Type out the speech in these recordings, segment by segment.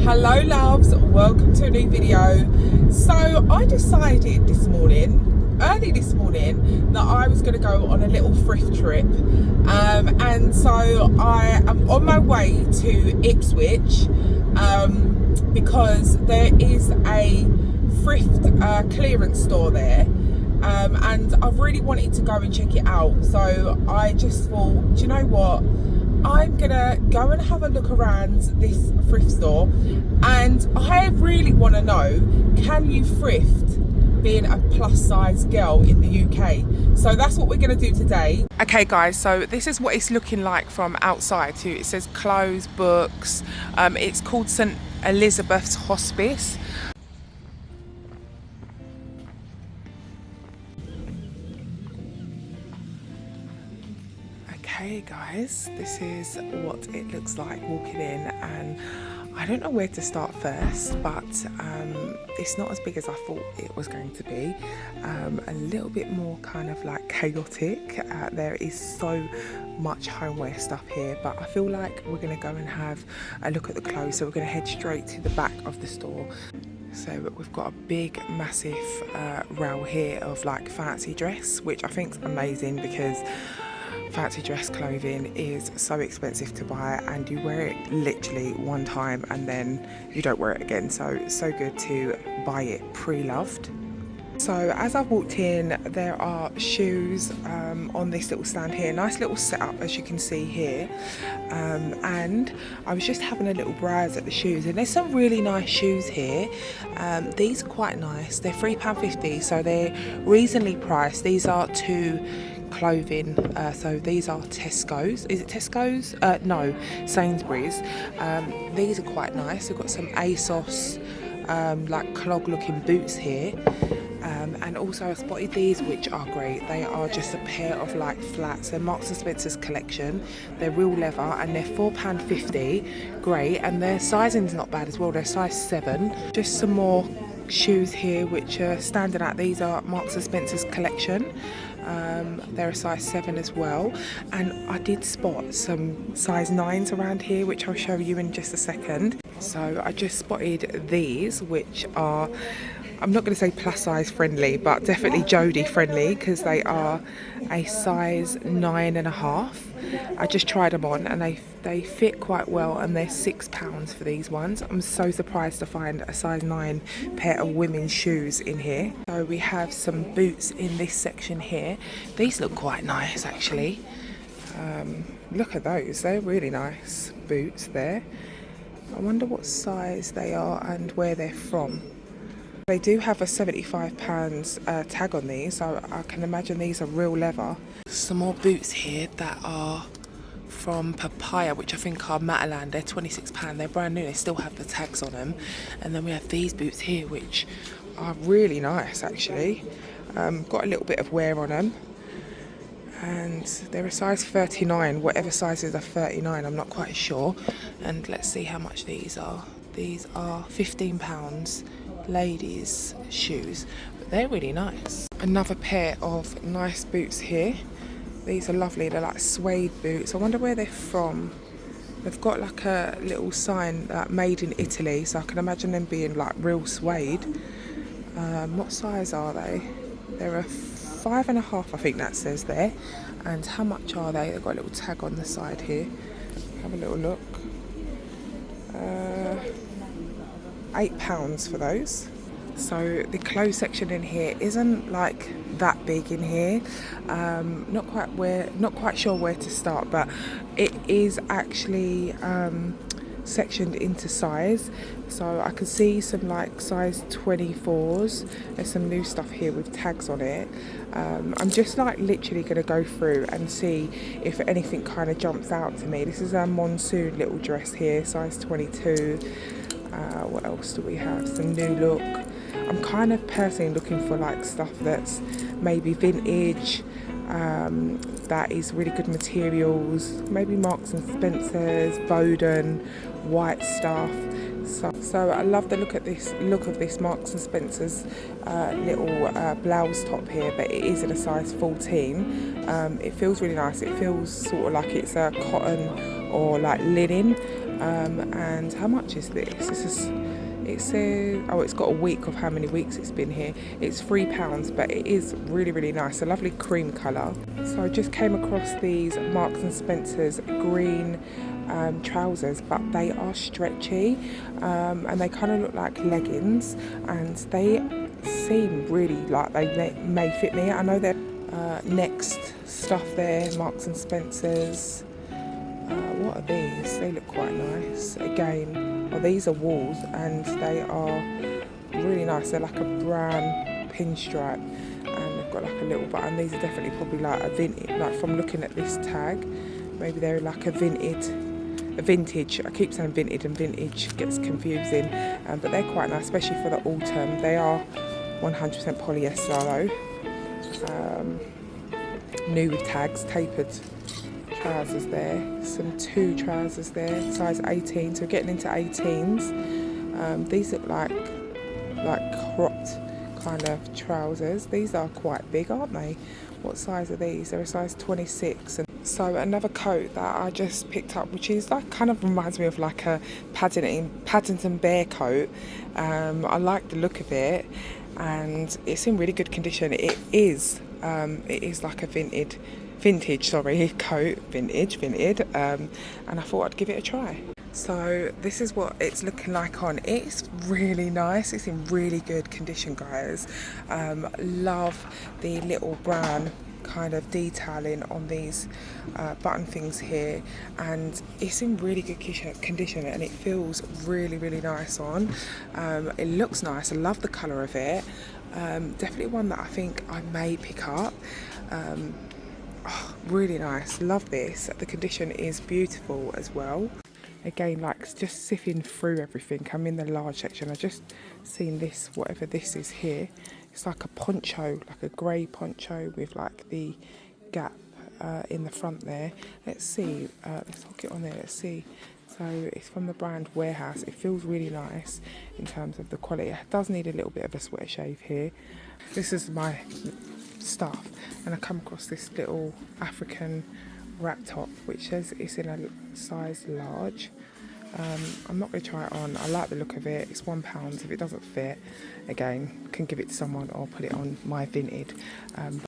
Hello loves, welcome to a new video. So I decided this morning, early this morning, that I was going to go on a little thrift trip, and so I am on my way to Ipswich because there is a thrift clearance store there, and I've really wanted to go and check it out. So I just thought, do you know what, I'm gonna go and have a look around this thrift store, and I really want to know, can you thrift being a plus size girl in the UK? So that's what we're gonna do today. Okay guys, so this is what it's looking like from outside too. It says clothes, books, it's called St Elizabeth's Hospice. Hey guys, this is what it looks like walking in, and I don't know where to start first, but it's not as big as I thought it was going to be. A little bit more kind of like chaotic. There is so much homeware stuff here, but I feel like we're going to go and have a look at the clothes, so we're going to head straight to the back of the store. So we've got a big massive row here of like fancy dress, which I think is amazing because fancy dress clothing is so expensive to buy, and you wear it literally one time and then you don't wear it again. So it's so good to buy it pre-loved. So as I walked in, there are shoes on this little stand here. Nice little setup, as you can see here. And I was just having a little browse at the shoes, and there's some really nice shoes here. These are quite nice. They're £3.50, so they're reasonably priced. These are two clothing, so these are Tesco's. Is it Tesco's? No, Sainsbury's. These are quite nice. We've got some ASOS like clog looking boots here, and also I spotted these, which are great. They are just a pair of like flats. They're Marks and Spencer's collection. They're real leather and they're £4.50. Great, and their sizing's not bad as well. They're size 7. Just some more shoes here which are standing out. These are Marks and Spencer's collection. They're a size 7 as well, and I did spot some size 9s around here, which I'll show you in just a second. So I just spotted these, which are, I'm not going to say plus size friendly, but definitely Jodie friendly, because they are a size 9.5. I just tried them on and they fit quite well, and they're £6 for these ones. I'm so surprised to find a size 9 pair of women's shoes in here. So we have some boots in this section here. These look quite nice actually. Look at those, they're really nice boots there. I wonder what size they are and where they're from. They do have a £75 tag on these, so I can imagine these are real leather. Some more boots here that are from Papaya, which I think are Matalan. They're £26. They're brand new. They still have the tags on them. And then we have these boots here, which are really nice actually. Got a little bit of wear on them. And they're a size 39. Whatever sizes are 39, I'm not quite sure. And let's see how much these are. These are £15. Ladies shoes, but they're really nice. Another pair of nice boots here. These are lovely. They're like suede boots. I wonder where they're from. They've got like a little sign made in Italy, so I can imagine them being like real suede. What size are they? They're a 5.5, I think that says there. And how much are they? They've got a little tag on the side here. Have a little look. £8 for those. So the clothes section in here isn't like that big in here. Not quite sure where to start, but it is actually sectioned into size. So I can see some like size 24s. There's some new stuff here with tags on it. I'm just like literally going to go through and see if anything kind of jumps out to me. This is a monsoon little dress here, size 22. What else do we have? Some new look. I'm kind of personally looking for like stuff that's maybe vintage, that is really good materials, maybe Marks and Spencer's, Bowden, white stuff. So I love the look of this Marks and Spencer's little blouse top here, but it is in a size 14. It feels really nice. It feels sort of like it's a cotton or like linen. And how much is this? It says, oh, it's got a week of how many weeks it's been here. It's £3, but it is really, really nice. A lovely cream colour. So I just came across these Marks and Spencer's green trousers, but they are stretchy, and they kind of look like leggings, and they seem really like they may fit me. I know they're Next stuff there, Marks and Spencer's. What are these? They look quite nice. Again, well, these are wools and they are really nice. They're like a brown pinstripe and they've got like a little button. These are definitely probably like a vintage, like from looking at this tag, maybe they're like a vintage. I keep saying vintage and vintage gets confusing, but they're quite nice, especially for the autumn. They are 100% polyester though. New with tags, tapered trousers there, some 2 trousers there, size 18, so getting into 18s. These look like cropped kind of trousers. These are quite big, aren't they? What size are these? They're a size 26. And so another coat that I just picked up, which is like kind of reminds me of like a Paddington Bear coat. I like the look of it and it's in really good condition. It is like a vintage coat, and I thought I'd give it a try. So this is what it's looking like on. It's really nice. It's in really good condition, guys. Love the little brown kind of detailing on these button things here, and it's in really good condition and it feels really, really nice on. It looks nice. I love the colour of it. Definitely one that I think I may pick up. Oh, really nice. Love this. The condition is beautiful as well. Again, like just sifting through everything. I'm in the large section. I just seen this, whatever this is here. It's like a poncho, like a grey poncho with like the gap in the front there. Let's see. Let's hook it on there. Let's see. So it's from the brand Warehouse. It feels really nice in terms of the quality. It does need a little bit of a sweat shave here. This is my stuff, and I come across this little African wrap top which says it's in a size large. I'm not going to try it on. I like the look of it. It's £1. If it doesn't fit, again, can give it to someone or put it on my Vinted.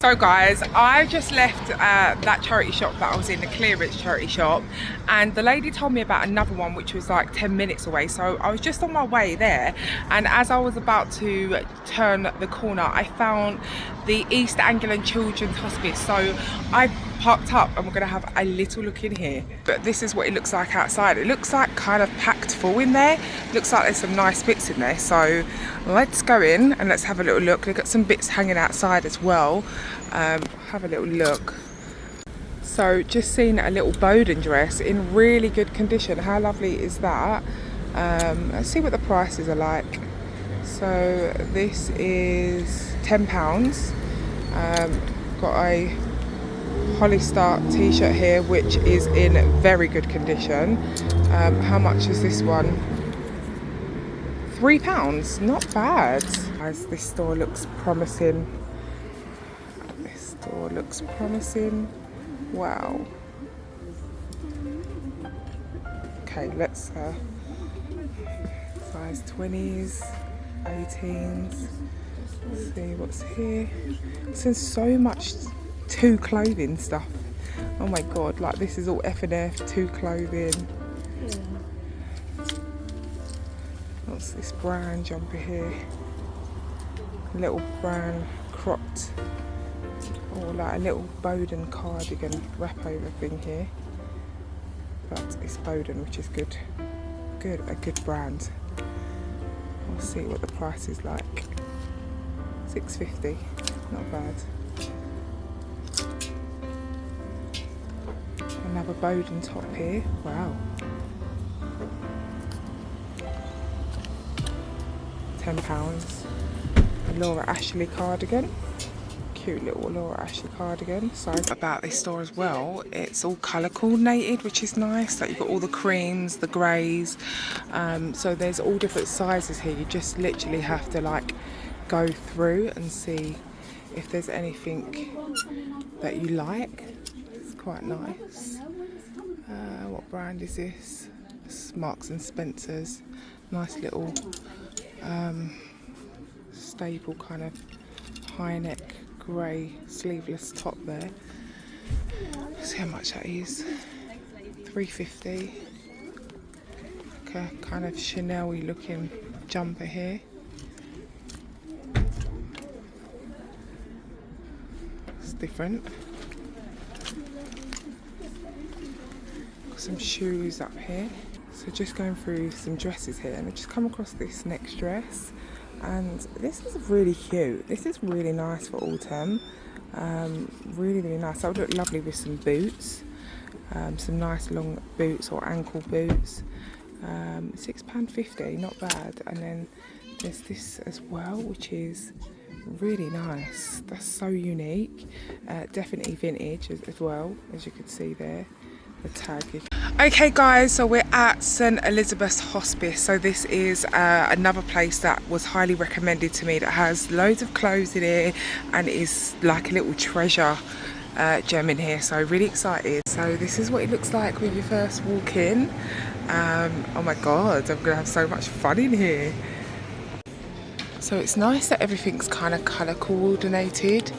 So guys, I just left that charity shop that I was in, the clearance charity shop, and the lady told me about another one which was like 10 minutes away. So I was just on my way there, and as I was about to turn the corner, I found the East Anglian Children's Hospice. So I parked up and we're going to have a little look in here. But this is what it looks like outside. It looks like kind of packed full in there. Looks like there's some nice bits in there. So let's go in and let's have a little look. We've got some bits hanging outside as well. Have a little look. So just seen a little Bowden dress in really good condition. How lovely is that? Let's see what the prices are like. So this is £10. Got a Hollister t-shirt here which is in very good condition. How much is this one? £3, not bad. Guys, this store looks promising. This store looks promising. Wow. Okay, let's size 20s, 18s. Let's see what's here. There's so much To clothing stuff. Oh my god, like this is all F&F, To clothing. What's this brown jumper here? Little brown cropped, or like a little Bowden cardigan wrap over thing here. But it's Bowden, which is good. A good brand. We'll see what the price is like. £6.50, not bad. Another Bowden top here. Wow. £10. A Laura Ashley cardigan. Cute little Laura Ashley cardigan. So about this store as well, it's all colour coordinated, which is nice. Like you've got all the creams, the greys. So there's all different sizes here. You just literally have to like go through and see if there's anything that you like. It's quite nice. What brand is this? It's Marks and Spencer's. Nice little stable kind of high neck grey sleeveless top there. See how much that is. $3.50. Like a kind of Chanel-y looking jumper here. It's different. Got some shoes up here. So just going through some dresses here, and I just come across this next dress, and this is really cute. This is really nice for autumn. Really, really nice. That would look lovely with some boots, some nice long boots or ankle boots. £6.50, not bad. And then there's this as well, which is really nice. That's so unique. Definitely vintage as well, as you can see there. The tag is... Okay guys, so we're at St Elizabeth's Hospice. So this is another place that was highly recommended to me, that has loads of clothes in here and is like a little treasure gem in here. So really excited. So this is what it looks like when you first walk in. Oh my god, I'm gonna have so much fun in here. So it's nice that everything's kind of colour coordinated.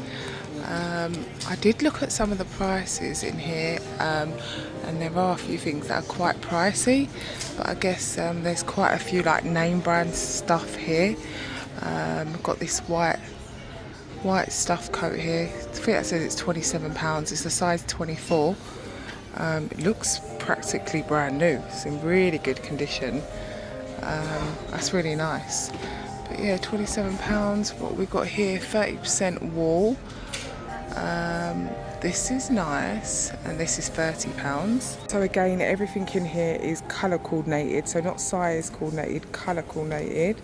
I did look at some of the prices in here, and there are a few things that are quite pricey, but I guess there's quite a few like name brand stuff here. I've got this white stuff coat here. I think that says it's £27. It's a size 24. It looks practically brand new. It's in really good condition. That's really nice. But yeah, £27. What we got here, 30% wool. This is nice, and this is £30. So again, everything in here is colour coordinated, so not size coordinated, colour coordinated.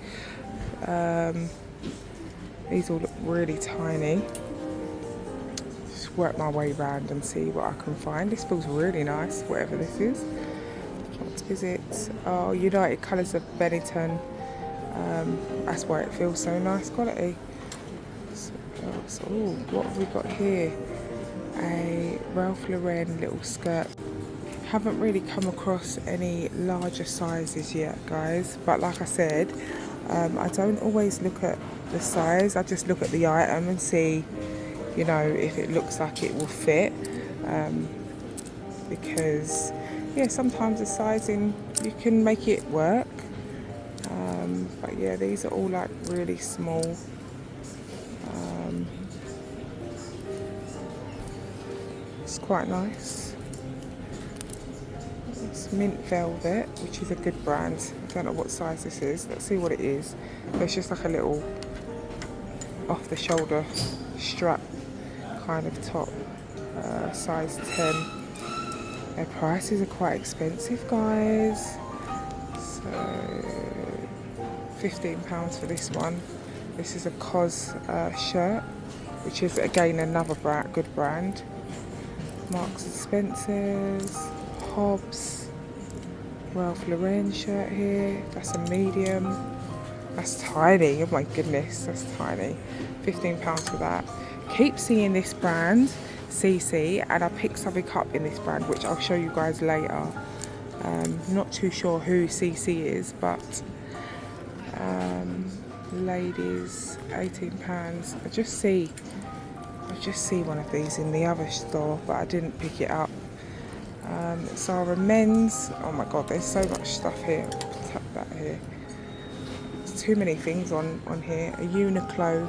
These all look really tiny. Just work my way around and see what I can find. This feels really nice, whatever this is. What is it? Oh, United Colours of Benetton. That's why it feels so nice quality. So, ooh, what have we got here? A Ralph Lauren little skirt. Haven't really come across any larger sizes yet, guys, but like I said, I don't always look at the size. I just look at the item and see, you know, if it looks like it will fit, because yeah, sometimes the sizing you can make it work, but yeah, these are all like really small. It's quite nice. It's mint velvet, which is a good brand. I don't know what size this is. Let's see what it is. It's just like a little off the shoulder strap kind of top, size 10. Their prices are quite expensive, guys. So £15 for this one. This is a COS shirt, which is again another brand, good brand. Marks and Spencer's, Hobbs, Ralph Lauren shirt here. That's a medium. That's tiny. Oh my goodness, that's tiny. £15 for that. Keep seeing this brand, CC, and I picked something up in this brand, which I'll show you guys later. Not too sure who CC is, but ladies, £18. I just see one of these in the other store, but I didn't pick it up. Zara men's. Oh my god, there's so much stuff here. Tap that here. There's too many things on here. A Uniqlo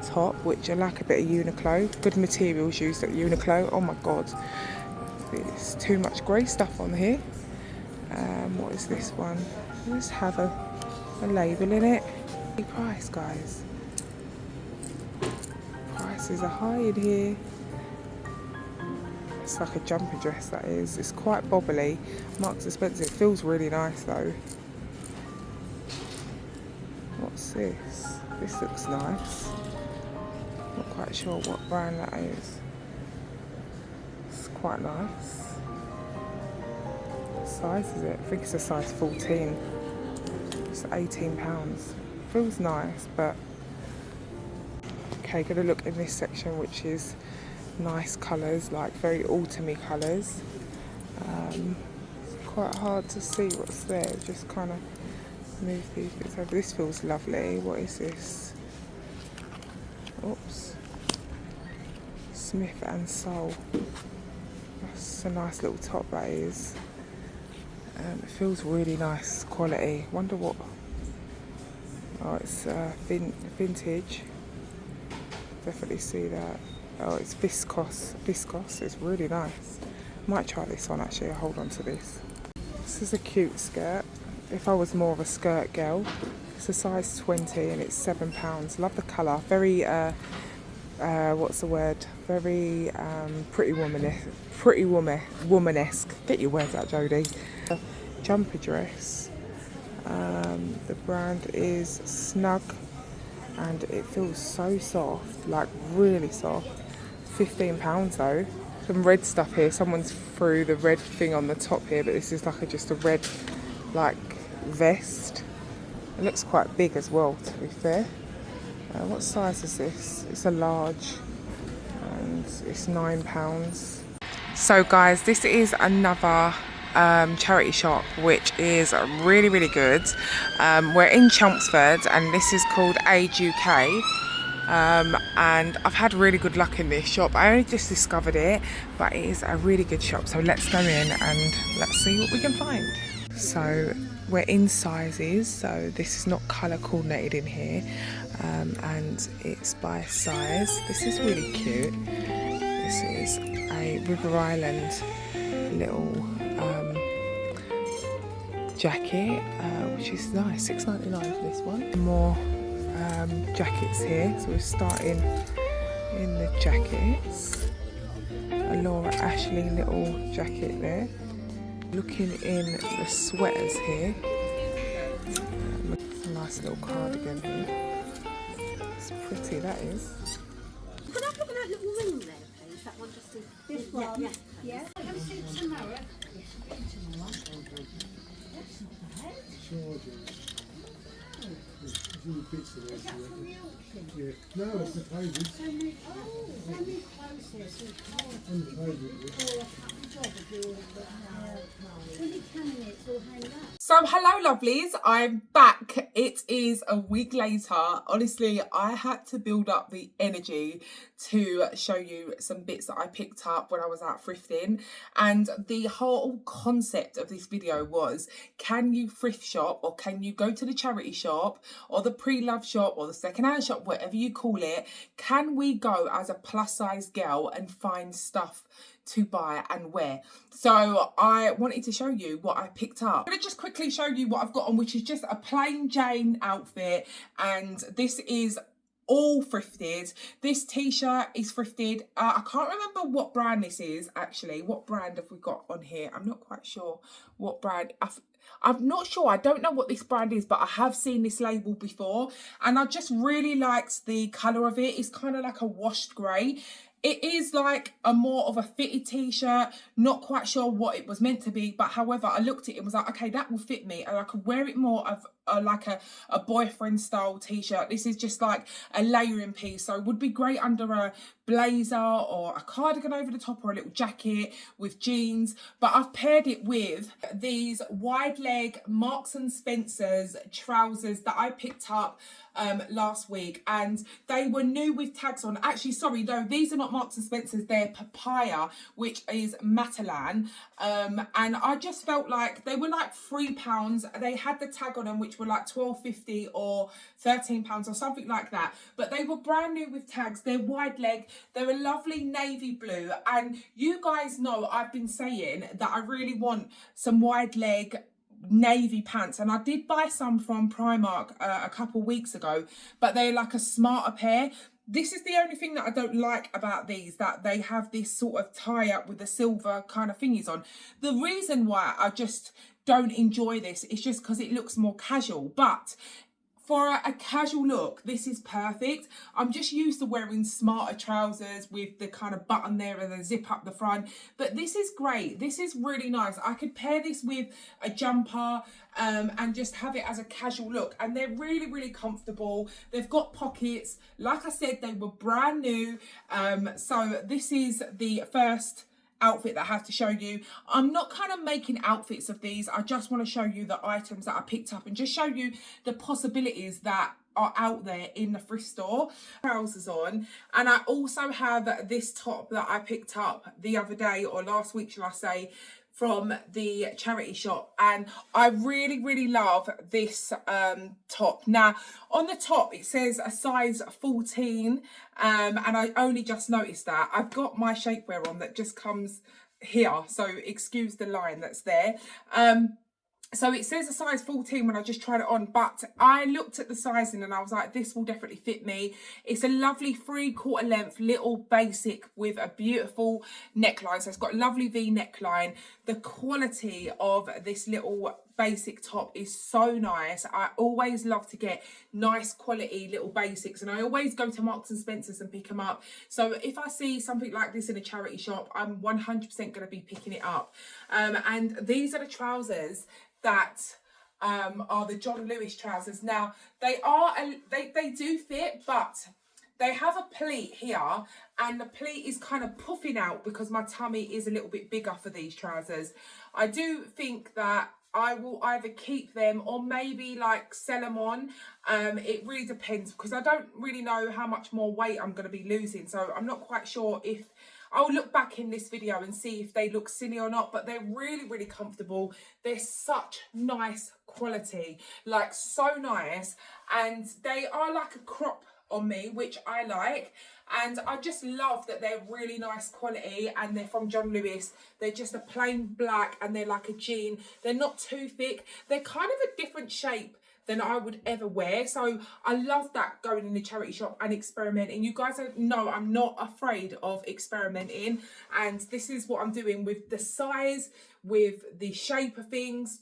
top, which I like a bit of Uniqlo. Good materials used at Uniqlo. Oh my god, there's too much grey stuff on here. What is this one? Let's have a label in it. The price, guys. Prices are high in here. It's like a jumper dress, that is. It's quite bobbly. Marks and Spencer. It feels really nice though. What's this? This looks nice. Not quite sure what brand that is. It's quite nice. What size is it? I think it's a size 14. It's £18. Feels nice, but okay, gonna look in this section, which is nice colours, like very autumny colours. quite hard to see what's there. Just kind of move these bits over. This feels lovely. What is this? Oops. Smith and Soul. That's a nice little top, that is. It feels really nice quality. Wonder what. Oh, it's vintage. Definitely see that. Oh, it's viscose. Viscose. It's really nice. Might try this one actually. I'll hold on to this. This is a cute skirt. If I was more of a skirt girl, it's a size 20 and it's £7. Love the colour. Very what's the word? Very pretty woman-esque. Get your words out, Jodie. Jumper dress. The brand is Snug and it feels so soft, like really soft. £15 though. Some red stuff here. Someone's threw the red thing on the top here, but this is like just a red like vest. It looks quite big as well, to be fair. What size is this? It's a large and it's £9. So guys, this is another charity shop which is really, really good. We're in Chelmsford and this is called Age UK. And I've had really good luck in this shop. I only just discovered it, but it is a really good shop. So let's go in and let's see what we can find. So we're in sizes, so this is not colour coordinated in here, and it's by size. This is really cute. This is a River Island little jacket, which is nice. £6.99 for this one. More jackets here, so we're starting in the jackets. A Laura Ashley little jacket there. Looking in the sweaters here. It's a nice little cardigan here. It's pretty, that is. Can I have a look at that little ring there, please? That one just in... This one? Yeah. Yeah. I'm going to see it tomorrow. Yes, I'm going tomorrow. That's not bad. Is that from the auction? Yeah. No, it's the table. So many clothes here, so On the table. So hello lovelies, I'm back. It is a week later. Honestly, I had to build up the energy to show you some bits that I picked up when I was out thrifting. And the whole concept of this video was, can you thrift shop, or can you go to the charity shop or the pre-love shop or the second-hand shop, whatever you call it, can we go as a plus size girl and find stuff to buy and wear? So I wanted to show you what I picked up. I'm going to just quickly show you what I've got on, which is just a plain Jane outfit, and this is all thrifted. This t-shirt is thrifted. I can't remember what brand this is actually. What brand have we got on here? I'm not quite sure what brand. I'm not sure. I don't know what this brand is, but I have seen this label before and I just really liked the colour of it. It's kind of like a washed grey. It is like a more of a fitted t-shirt, not quite sure what it was meant to be, but however, I looked at it and was like, okay, that will fit me, and I could wear it more of like a boyfriend style t-shirt. This is just like a layering piece, so it would be great under a blazer or a cardigan over the top, or a little jacket with jeans. But I've paired it with these wide leg Marks and Spencer's trousers that I picked up last week, and they were new with tags on. Actually, sorry, no, these are not Marks and Spencer's, they're Papaya, which is Matalan, and I just felt like they were like £3. They had the tag on them, which were like £12.50 or £13 or something like that, but they were brand new with tags. They're wide leg, they're a lovely navy blue, and you guys know I've been saying that I really want some wide leg navy pants, and I did buy some from Primark a couple weeks ago, but they're like a smarter pair. This is the only thing that I don't like about these, that they have this sort of tie up with the silver kind of thingies on. The reason why I just don't enjoy this is just because it looks more casual, but for a casual look, this is perfect. I'm just used to wearing smarter trousers with the kind of button there and the zip up the front. But this is great. This is really nice. I could pair this with a jumper and just have it as a casual look. And they're really, really comfortable. They've got pockets. Like I said, they were brand new. So this is the first outfit that I have to show you. I'm not kind of making outfits of these. I just want to show you the items that I picked up and just show you the possibilities that are out there in the thrift store. Trousers on, and I also have this top that I picked up the other day, or last week shall I say, from the charity shop, and I really love this top. Now on the top it says a size 14, and I only just noticed that. I've got my shapewear on that just comes here, so excuse the line that's there. So it says a size 14 when I just tried it on, but I looked at the sizing and I was like, this will definitely fit me. It's a lovely 3/4 length little basic with a beautiful neckline. So it's got a lovely V neckline. The quality of this little basic top is so nice. I always love to get nice quality little basics, and I always go to Marks and Spencer's and pick them up. So if I see something like this in a charity shop, I'm 100% going to be picking it up. And these are the trousers that are the John Lewis trousers. Now they do fit, but they have a pleat here, and the pleat is kind of puffing out because my tummy is a little bit bigger for these trousers. I do think that I will either keep them or maybe like sell them on. It really depends, because I don't really know how much more weight I'm going to be losing, so I'm not quite sure if I'll look back in this video and see if they look silly or not, but they're really comfortable. They're such nice quality, like so nice, and they are like a crop on me, which I like, and I just love that they're really nice quality, and they're from John Lewis. They're just a plain black, and they're like a jean. They're not too thick. They're kind of a different shape than I would ever wear, so I love that, going in the charity shop and experimenting. You guys know I'm not afraid of experimenting, and this is what I'm doing with the size, with the shape of things,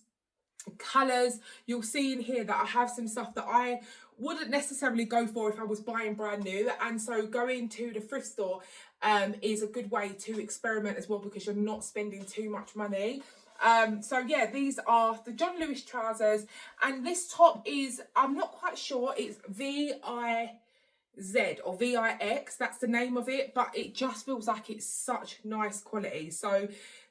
colours. You'll see in here that I have some stuff that I wouldn't necessarily go for if I was buying brand new, and so going to the thrift store is a good way to experiment as well, because you're not spending too much money. So yeah, these are the John Lewis trousers, and this top is, I'm not quite sure, it's VIZ or VIX, that's the name of it, but it just feels like it's such nice quality. So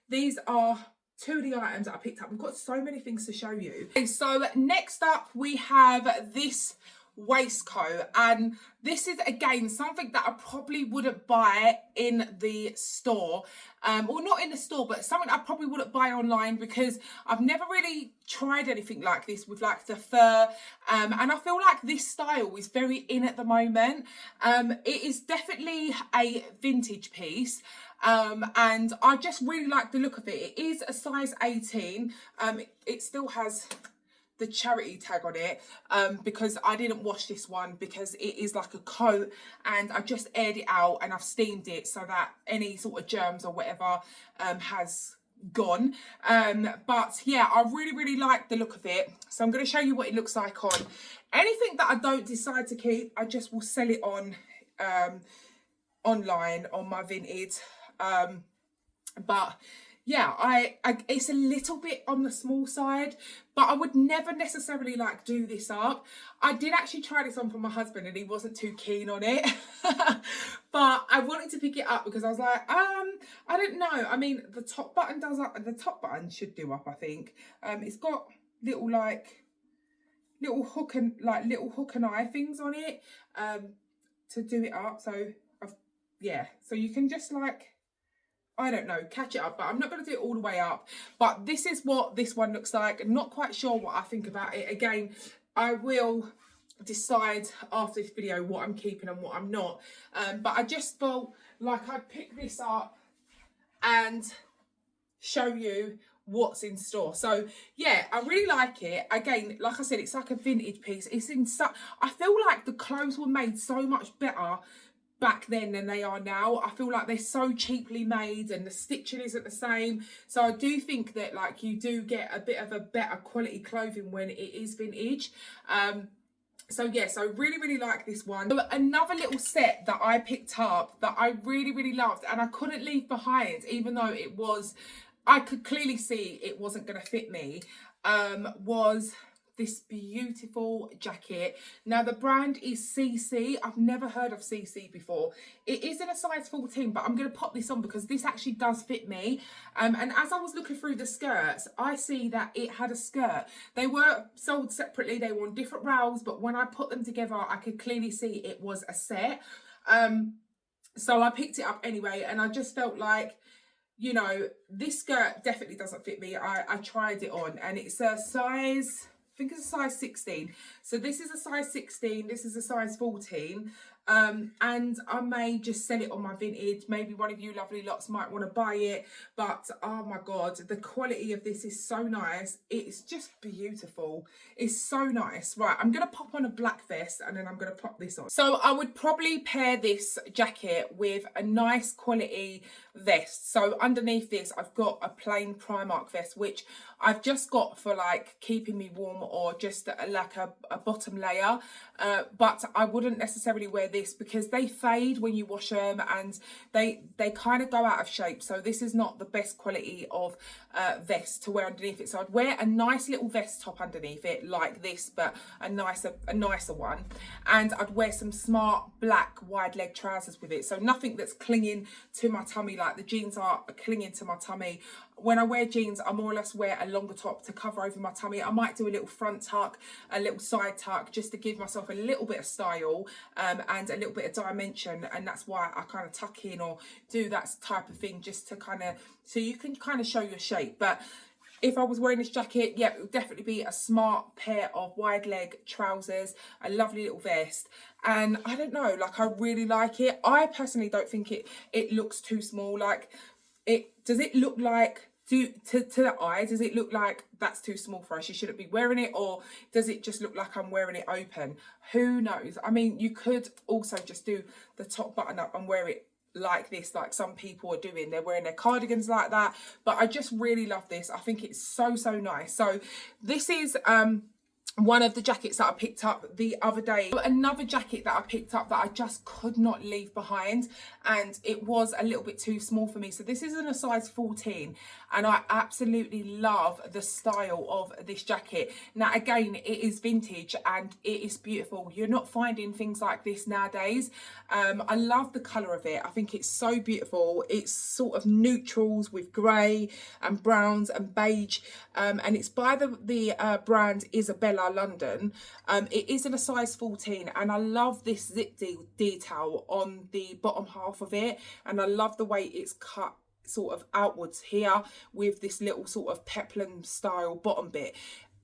these are two of the items that I picked up. We've got so many things to show you. Okay, so next up we have this waistcoat, and this is again something that I probably wouldn't buy in the store, or not in the store, but something I probably wouldn't buy online, because I've never really tried anything like this with like the fur, and I feel like this style is very in at the moment. It is definitely a vintage piece, and I just really like the look of it. It is a size 18. It still has the charity tag on it, because I didn't wash this one, because it is like a coat, and I just aired it out and I've steamed it so that any sort of germs or whatever has gone. But yeah, I really like the look of it, so I'm going to show you what it looks like on. Anything that I don't decide to keep, I just will sell it on online on my Vinted. But yeah, I it's a little bit on the small side, but I would never necessarily like do this up. I did actually try this on for my husband and he wasn't too keen on it. But I wanted to pick it up because I was like, I don't know. I mean, the top button does up, the top button should do up, I think. It's got little little hook and eye things on it to do it up. So yeah, so you can just like, I don't know, catch it up, but I'm not going to do it all the way up. But this is what this one looks like. I'm not quite sure what I think about it. Again, I will decide after this video what I'm keeping and what I'm not. But I just felt like I'd pick this up and show you what's in store. So yeah, I really like it. Again, like I said, it's like a vintage piece. It's in such, I feel like the clothes were made so much better back then than they are now. I feel like they're so cheaply made and the stitching isn't the same. So I do think that like you do get a bit of a better quality clothing when it is vintage. So yes, I really like this one. So another little set that I picked up that I really loved and I couldn't leave behind, even though it was, I could clearly see it wasn't going to fit me, was this beautiful jacket. Now the brand is CC. I've never heard of CC before. It is in a size 14, but I'm going to pop this on because this actually does fit me. And as I was looking through the skirts, I see that it had a skirt. They were sold separately. They were on different rails, but when I put them together, I could clearly see it was a set. So I picked it up anyway, and I just felt like, you know, this skirt definitely doesn't fit me. I tried it on, and it's a size, I think it's a size 16. So this is a size 16, this is a size 14. And I may just sell it on my vintage. Maybe one of you lovely lots might want to buy it, but oh my god, the quality of this is so nice. It's just beautiful. It's so nice. Right, I'm gonna pop on a black vest and then I'm gonna pop this on. So I would probably pair this jacket with a nice quality vest. So underneath this I've got a plain Primark vest, which I've just got for like keeping me warm or just like a bottom layer, but I wouldn't necessarily wear this because they fade when you wash them, and they kind of go out of shape. So this is not the best quality of vest to wear underneath it. So I'd wear a nice little vest top underneath it like this, but a nicer one, and I'd wear some smart black wide leg trousers with it. So nothing that's clinging to my tummy like the jeans are clinging to my tummy. When I wear jeans, I more or less wear a longer top to cover over my tummy. I might do a little front tuck, a little side tuck, just to give myself a little bit of style and a little bit of dimension. And that's why I kind of tuck in or do that type of thing, just to kind of, so you can kind of show your shape. But if I was wearing this jacket, yeah, it would definitely be a smart pair of wide leg trousers, a lovely little vest. And I don't know, like, I really like it. I personally don't think it looks too small. Like, does it look like, to the eye, does it look like that's too small for us? You shouldn't be wearing it, or does it just look like I'm wearing it open? Who knows? I mean, you could also just do the top button up and wear it like this, like some people are doing. They're wearing their cardigans like that, but I just really love this. I think it's so nice. So this is one of the jackets that I picked up the other day. Another jacket that I picked up that I just could not leave behind, and it was a little bit too small for me. So this is in a size 14, and I absolutely love the style of this jacket. Now again, it is vintage and it is beautiful. You're not finding things like this nowadays. I love the colour of it. I think it's so beautiful. It's sort of neutrals with grey and browns and beige, and it's by the brand Isabella London. It is in a size 14, and I love this zip detail on the bottom half of it, and I love the way it's cut sort of outwards here with this little sort of peplum style bottom bit.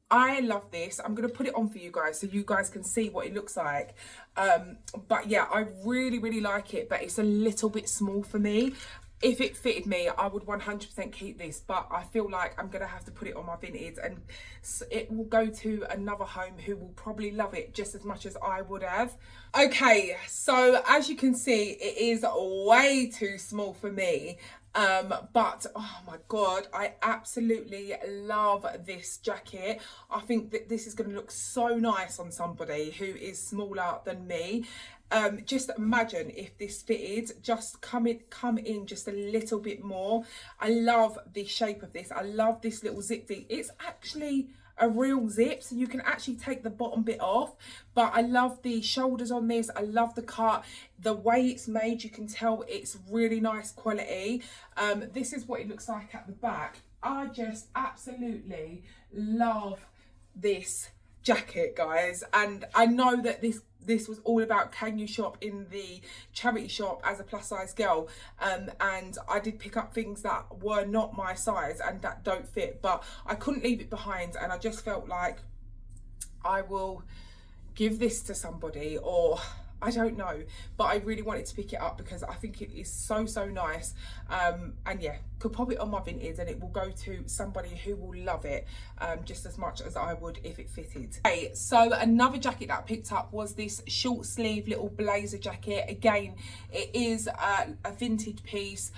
I love this. I'm going to put it on for you guys so you guys can see what it looks like. But yeah, I really like it, but it's a little bit small for me. If it fitted me, I would 100% keep this, but I feel like I'm going to have to put it on my vintage, and it will go to another home who will probably love it just as much as I would have. Okay, so as you can see, it is way too small for me. But oh my god, I absolutely love this jacket. I think that this is going to look so nice on somebody who is smaller than me. Just imagine if this fitted, just come in just a little bit more. I love the shape of this. I love this little zip. It's actually a real zip, so you can actually take the bottom bit off, but I love the shoulders on this. I love the cut, the way it's made. You can tell it's really nice quality. This is what it looks like at the back. I just absolutely love this jacket, guys, and I know that this was all about, can you shop in the charity shop as a plus size girl, and I did pick up things that were not my size and that don't fit, but I couldn't leave it behind, and I just felt like I will give this to somebody, or I don't know, but I really wanted to pick it up because I think it is so nice. And yeah, could pop it on my vintage and it will go to somebody who will love it just as much as I would if it fitted. Okay, so another jacket that I picked up was this short sleeve little blazer jacket. Again, it is a vintage piece.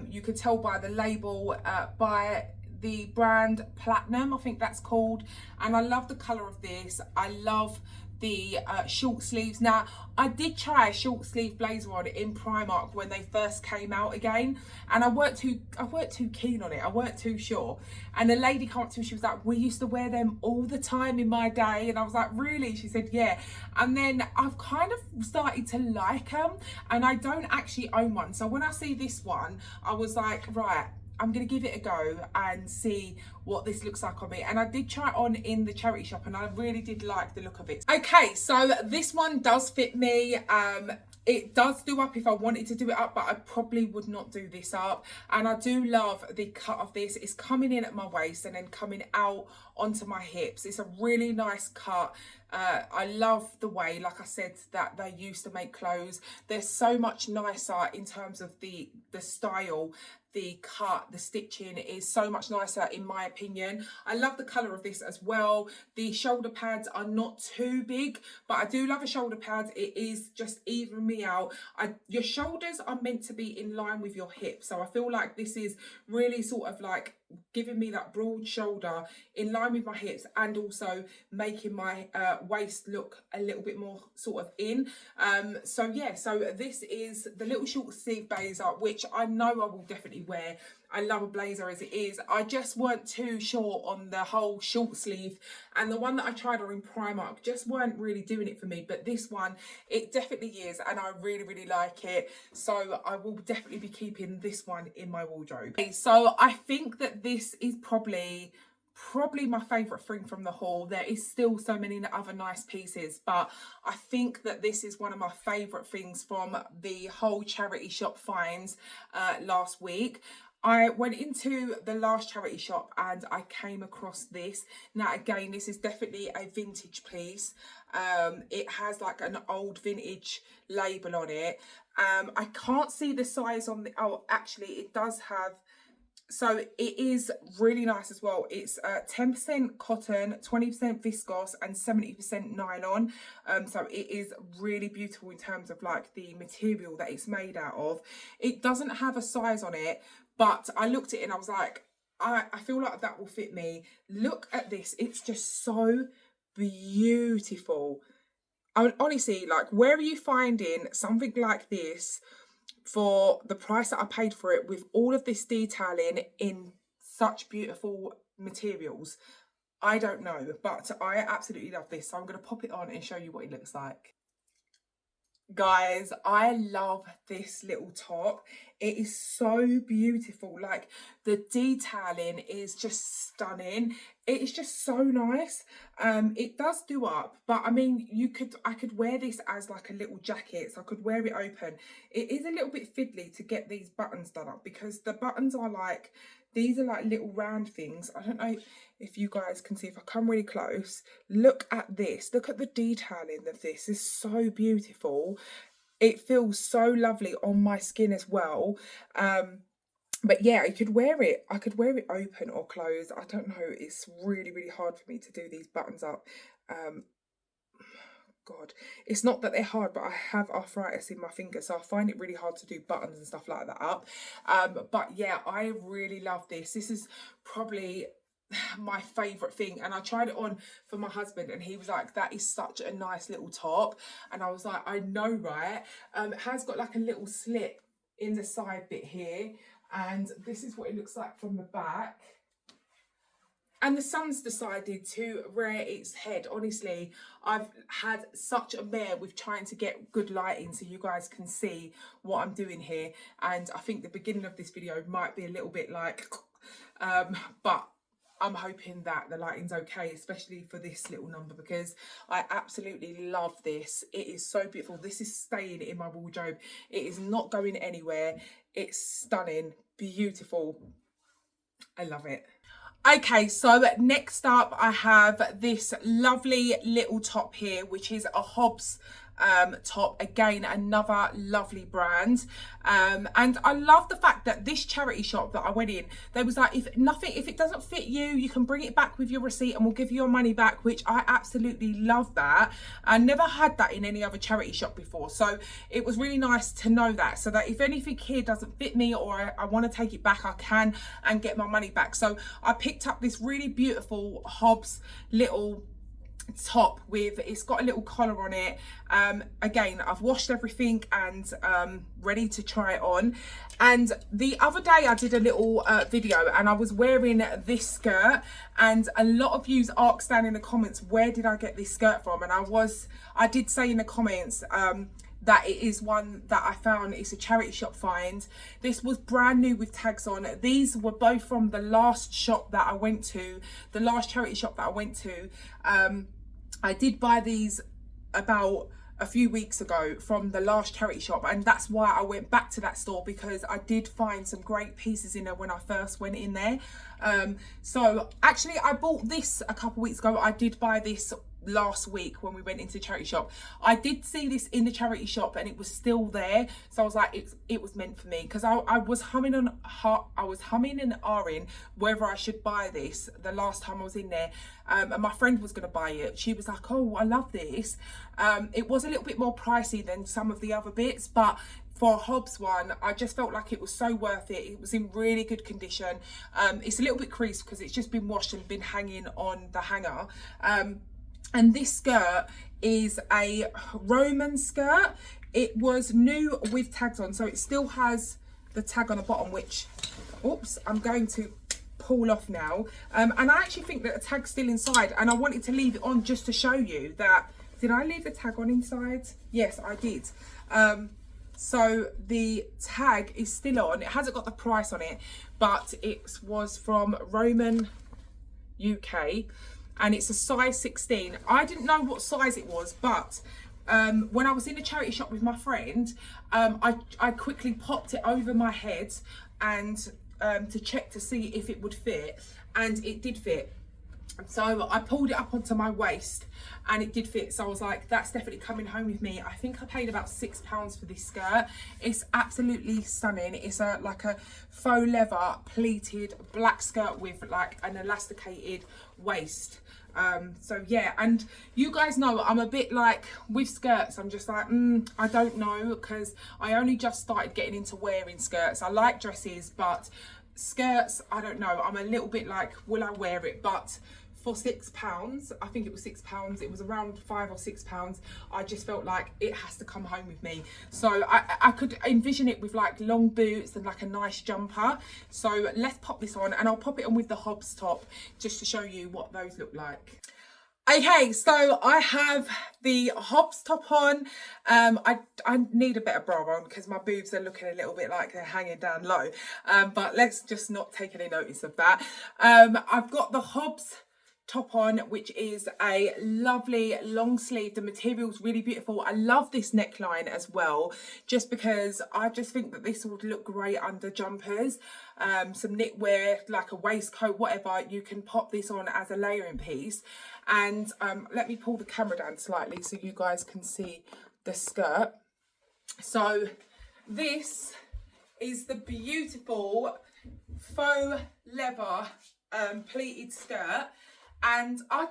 You can tell by the label, by the brand Platinum, I think that's called, and I love the colour of this. I love the short sleeves. Now, I did try a short sleeve blazer on in Primark when they first came out again, and I weren't too keen on it. I weren't too sure. And the lady came up to me, she was like, we used to wear them all the time in my day. And I was like, really? She said, yeah. And then I've kind of started to like them, and I don't actually own one. So when I see this one, I was like, right, I'm gonna give it a go and see what this looks like on me. And I did try it on in the charity shop, and I really did like the look of it. Okay, so this one does fit me. It does do up if I wanted to do it up, but I probably would not do this up. And I do love the cut of this. It's coming in at my waist and then coming out onto my hips. It's a really nice cut. I love the way, like I said, that they used to make clothes. They're so much nicer in terms of the style. The cut, the stitching is so much nicer in my opinion. I love the colour of this as well. The shoulder pads are not too big, but I do love a shoulder pad. It is just evening me out. Your shoulders are meant to be in line with your hips, so I feel like this is really sort of like giving me that broad shoulder in line with my hips, and also making my waist look a little bit more sort of in. So yeah, so this is the little short sleeve blazer, which I know I will definitely wear. I love a blazer as it is. I just weren't too sure on the whole short sleeve, and the one that I tried on in Primark just weren't really doing it for me, but this one, it definitely is, and I really, really like it. So I will definitely be keeping this one in my wardrobe. Okay, so I think that this is probably my favourite thing from the haul. There is still so many other nice pieces, but I think that this is one of my favourite things from the whole charity shop finds last week. I went into the last charity shop and I came across this. Now again, this is definitely a vintage piece. It has like an old vintage label on it. I can't see the size on the, oh actually it does have, so it is really nice as well. It's 10% cotton, 20% viscose and 70% nylon. So it is really beautiful in terms of like the material that it's made out of. It doesn't have a size on it, but I looked at it and I was like, I feel like that will fit me. Look at this. It's just so beautiful. I mean, honestly, like, where are you finding something like this for the price that I paid for it, with all of this detailing in such beautiful materials? I don't know, but I absolutely love this. So I'm going to pop it on and show you what it looks like. Guys, I love this little top. It is so beautiful. Like, the detailing is just stunning. It is just so nice. It does do up, but I mean, I could wear this as like a little jacket, so I could wear it open. It is a little bit fiddly to get these buttons done up, because the buttons are like, these are like little round things. I don't know if you guys can see, if I come really close, look at this. Look at the detailing of this. It's so beautiful. It feels so lovely on my skin as well. But yeah, I could wear it open or closed. I don't know. It's really, really hard for me to do these buttons up. God, it's not that they're hard, but I have arthritis in my fingers, so I find it really hard to do buttons and stuff like that up. But yeah, I really love this. This is probably my favourite thing, and I tried it on for my husband and he was like, that is such a nice little top. And I was like, I know, right? It has got like a little slit in the side bit here, and this is what it looks like from the back. And the sun's decided to rear its head. Honestly, I've had such a mare with trying to get good lighting so you guys can see what I'm doing here. And I think the beginning of this video might be a little bit like, but I'm hoping that the lighting's okay, especially for this little number, because I absolutely love this. It is so beautiful. This is staying in my wardrobe. It is not going anywhere. It's stunning, beautiful. I love it. Okay, so next up I have this lovely little top here, which is a Hobbs top. Again, another lovely brand. And I love the fact that this charity shop that I went in, they was like, if it doesn't fit you, you can bring it back with your receipt and we'll give you your money back, which I absolutely love that. I never had that in any other charity shop before, so it was really nice to know that, so that if anything here doesn't fit me or I want to take it back, I can and get my money back. So I picked up this really beautiful Hobbs little top with, it's got a little collar on it. Again, I've washed everything and ready to try it on. And the other day I did a little video and I was wearing this skirt, and a lot of yous asked down in the comments, where did I get this skirt from? And I did say in the comments that it is one that I found. It's a charity shop find. This was brand new with tags on. These were both from the last shop that I went to, the last charity shop that I went to. I did buy these about a few weeks ago from the last charity shop, and that's why I went back to that store, because I did find some great pieces in there when I first went in there. So actually I bought this a couple weeks ago. I did buy this last week when we went into the charity shop. I did see this in the charity shop and it was still there, so I was like, it was meant for me, because I was humming and ahhing whether I should buy this the last time I was in there. And my friend was going to buy it. She was like, oh, I love this. It was a little bit more pricey than some of the other bits, but for a Hobbs one, I just felt like it was so worth it. It was in really good condition. It's a little bit creased because it's just been washed and been hanging on the hanger. And this skirt is a Roman skirt. It was new with tags on, so it still has the tag on the bottom, which, oops, I'm going to pull off now. And I actually think that the tag's still inside, and I wanted to leave it on just to show you that. Did I leave the tag on inside? Yes, I did. So the tag is still on. It hasn't got the price on it, but it was from Roman UK. And it's a size 16. I didn't know what size it was, but when I was in a charity shop with my friend, I quickly popped it over my head and to check to see if it would fit, and it did fit. So I pulled it up onto my waist and it did fit. So I was like, that's definitely coming home with me. I think I paid about £6 for this skirt. It's absolutely stunning. It's like a faux leather pleated black skirt with like an elasticated waist. So yeah, and you guys know I'm a bit like with skirts, I'm just like I don't know, because I only just started getting into wearing skirts. I like dresses, but skirts, I don't know, I'm a little bit like, will I wear it? But for £6, I think it was £6, it was around £5 or £6, I just felt like it has to come home with me. So I could envision it with like long boots and like a nice jumper. So let's pop this on, and I'll pop it on with the Hobbs top just to show you what those look like. Okay, so I have the Hobbs top on. I need a better bra on because my boobs are looking a little bit like they're hanging down low. But let's just not take any notice of that. I've got the Hobbs top on, which is a lovely long sleeve. The material's really beautiful. I love this neckline as well, just because I just think that this would look great under jumpers. Some knitwear, like a waistcoat, whatever, you can pop this on as a layering piece. And let me pull the camera down slightly so you guys can see the skirt. So this is the beautiful faux leather pleated skirt, and I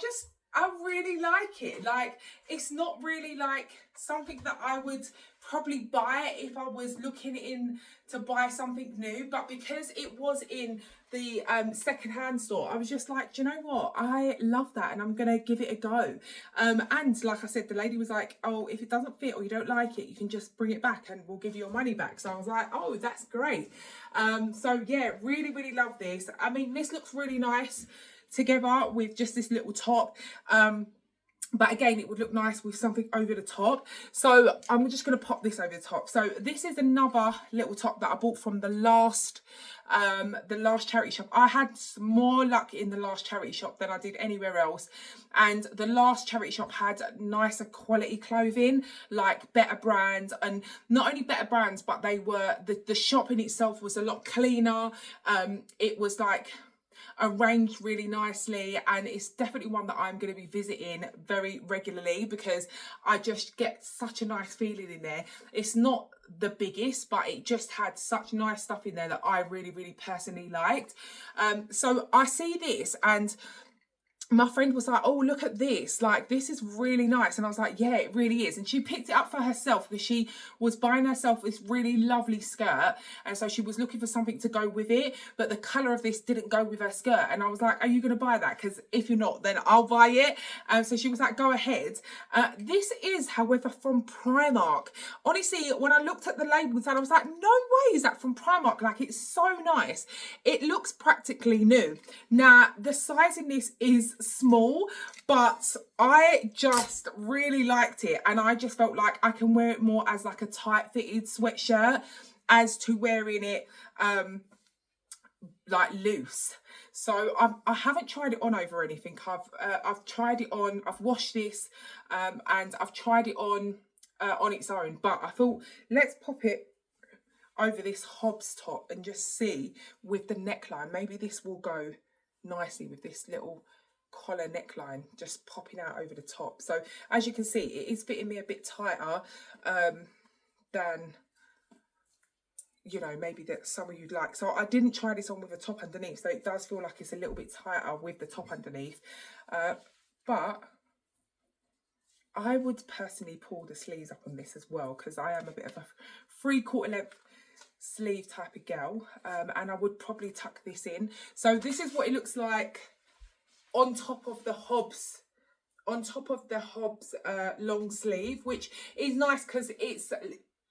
really like it. Like, it's not really like something that I would probably buy if I was looking in to buy something new, but because it was in the second-hand store, I was just like, do you know what, I love that and I'm gonna give it a go. And like I said, the lady was like, oh, if it doesn't fit or you don't like it, you can just bring it back and we'll give you your money back. So I was like, oh, that's great. So yeah, really love this. I mean, this looks really nice together with just this little top, but again, it would look nice with something over the top. So I'm just going to pop this over the top. So this is another little top that I bought from the last charity shop. I had more luck in the last charity shop than I did anywhere else, and the last charity shop had nicer quality clothing, like better brands, and not only better brands, but they were the shop in itself was a lot cleaner. It was like arranged really nicely, and it's definitely one that I'm going to be visiting very regularly because I just get such a nice feeling in there. It's not the biggest, but it just had such nice stuff in there that I really personally liked. So I see this, and my friend was like, oh, look at this, like this is really nice. And I was like, yeah, it really is. And she picked it up for herself because she was buying herself this really lovely skirt, and so she was looking for something to go with it, but the color of this didn't go with her skirt. And I was like, are you going to buy that? Because if you're not, then I'll buy it. So she was like, go ahead. This is, however, from Primark. Honestly, when I looked at the labels, and I was like, no way is that from Primark. Like, it's so nice. It looks practically new. Now, the size in this is small, but I just really liked it, and I just felt like I can wear it more as like a tight fitted sweatshirt as to wearing it like loose. So I haven't tried it on over anything. I've tried it on, I've washed this and I've tried it on its own, but I thought let's pop it over this Hobbs top and just see with the neckline. Maybe this will go nicely with this little collar neckline just popping out over the top. So as you can see, it is fitting me a bit tighter than, you know, maybe that some of you'd like. So I didn't try this on with a top underneath, so it does feel like it's a little bit tighter with the top underneath, but I would personally pull the sleeves up on this as well, because I am a bit of a 3/4 length sleeve type of girl, and I would probably tuck this in. So this is what it looks like on top of the Hobbs, long sleeve, which is nice because it's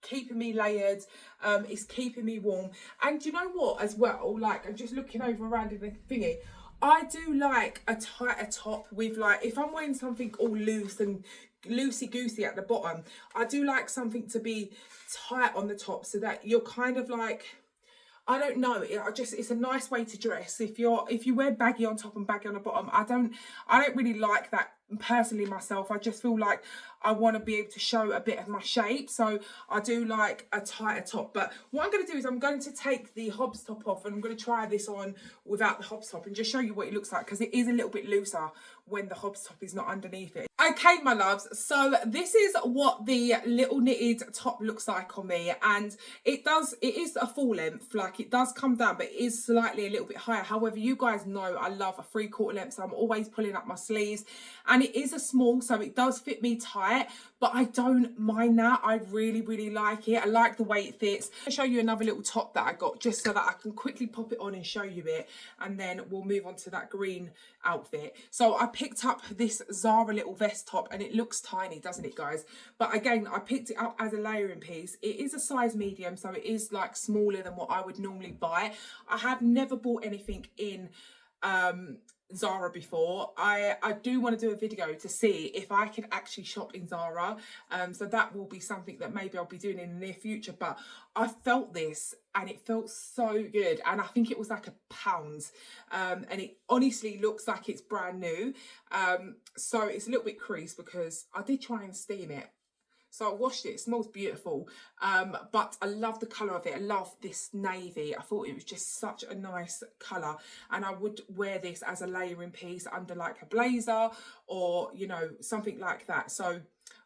keeping me layered, it's keeping me warm. And you know what as well, like I'm just looking over around in the thingy, I do like a tighter top with, like, if I'm wearing something all loose and loosey-goosey at the bottom, I do like something to be tight on the top so that you're kind of like, I don't know, it's a nice way to dress. If you wear baggy on top and baggy on the bottom, I don't really like that personally myself. I just feel like I want to be able to show a bit of my shape, so I do like a tighter top. But what I'm going to do is I'm going to take the Hobbs top off, and I'm going to try this on without the Hobbs top and just show you what it looks like, because it is a little bit looser when the Hobbs top is not underneath it. Okay, my loves, so this is what the little knitted top looks like on me, and it is a full length, like it does come down, but it is slightly a little bit higher. However, you guys know I love a 3/4 length, so I'm always pulling up my sleeves, and it is a small, so it does fit me tight, but I don't mind that. I really, really like it. I like the way it fits. I'll show you another little top that I got just so that I can quickly pop it on and show you it, and then we'll move on to that green outfit. So I picked up this Zara little vest top, and it looks tiny, doesn't it, guys? But again, I picked it up as a layering piece. It is a size medium, so it is like smaller than what I would normally buy. I have never bought anything in Zara before. I do want to do a video to see if I can actually shop in Zara, so that will be something that maybe I'll be doing in the near future. But I felt this and it felt so good, and I think it was like £1, and it honestly looks like it's brand new. So it's a little bit creased because I did try and steam it. So I washed it. It smells beautiful, but I love the colour of it. I love this navy. I thought it was just such a nice colour, and I would wear this as a layering piece under like a blazer or, you know, something like that. So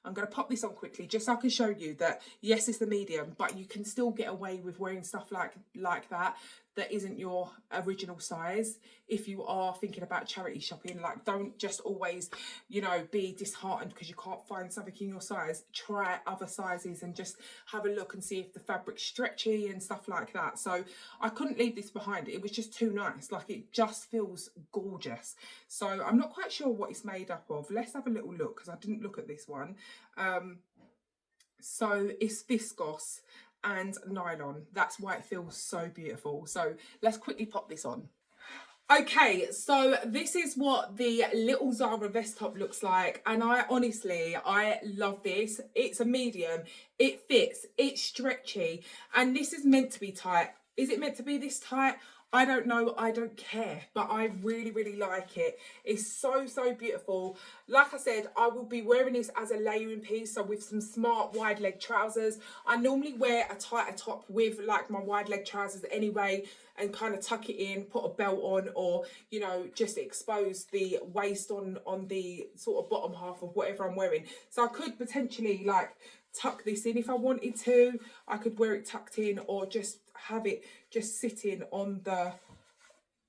I'm going to pop this on quickly just so I can show you that, yes, it's the medium, but you can still get away with wearing stuff like that isn't your original size. If you are thinking about charity shopping, like, don't just always, you know, be disheartened because you can't find something in your size. Try other sizes and just have a look and see if the fabric's stretchy and stuff like that. So I couldn't leave this behind. It was just too nice. Like, it just feels gorgeous. So I'm not quite sure what it's made up of. Let's have a little look, because I didn't look at this one. So it's viscose and nylon. That's why it feels so beautiful. So let's quickly pop this on. Okay, so this is what the little Zara vest top looks like, and I love this. It's a medium, it fits, it's stretchy, and this is meant to be tight. Is it meant to be this tight? I don't know, I don't care, but I really, really like it. It's so, so beautiful. Like I said, I will be wearing this as a layering piece, so with some smart wide leg trousers. I normally wear a tighter top with like my wide leg trousers anyway, and kind of tuck it in, put a belt on, or, you know, just expose the waist on the sort of bottom half of whatever I'm wearing. So I could potentially like tuck this in if I wanted to. I could wear it tucked in, or just have it just sitting on the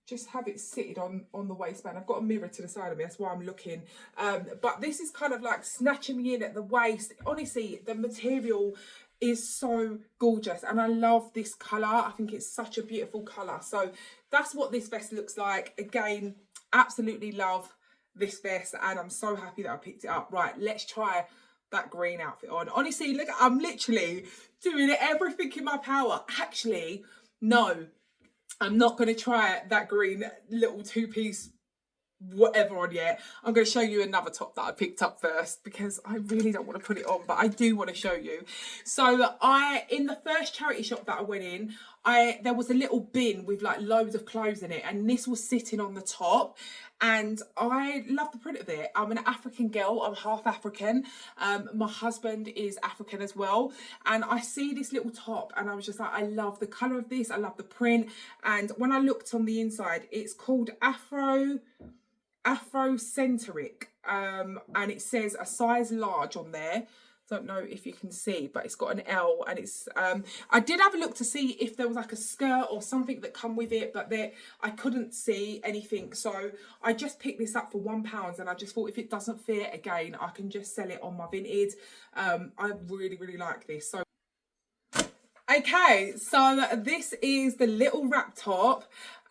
just have it sitting on the waistband. I've got a mirror to the side of me, that's why I'm looking. But this is kind of like snatching me in at the waist. Honestly, the material is so gorgeous and I love this colour. I think it's such a beautiful colour. So that's what this vest looks like. Again, absolutely love this vest and I'm so happy that I picked it up. Right, let's try that green outfit on. Honestly, look, I'm literally doing everything in my power. Actually, no, I'm not going to try that green little two-piece whatever on yet. I'm going to show you another top that I picked up first because I really don't want to put it on, but I do want to show you. So in the first charity shop that I went in, there was a little bin with like loads of clothes in it and this was sitting on the top and I love the print of it. I'm an African girl, I'm half African. My husband is African as well and I see this little top and I was just like, I love the colour of this, I love the print. And when I looked on the inside, it's called Afrocentric, and it says a size large on there. Don't know if you can see, but it's got an L and it's I did have a look to see if there was like a skirt or something that come with it, but I couldn't see anything, so I just picked this up for £1 and I just thought if it doesn't fit, again, I can just sell it on my Vinted. I really like this. So okay, so this is the little wrap top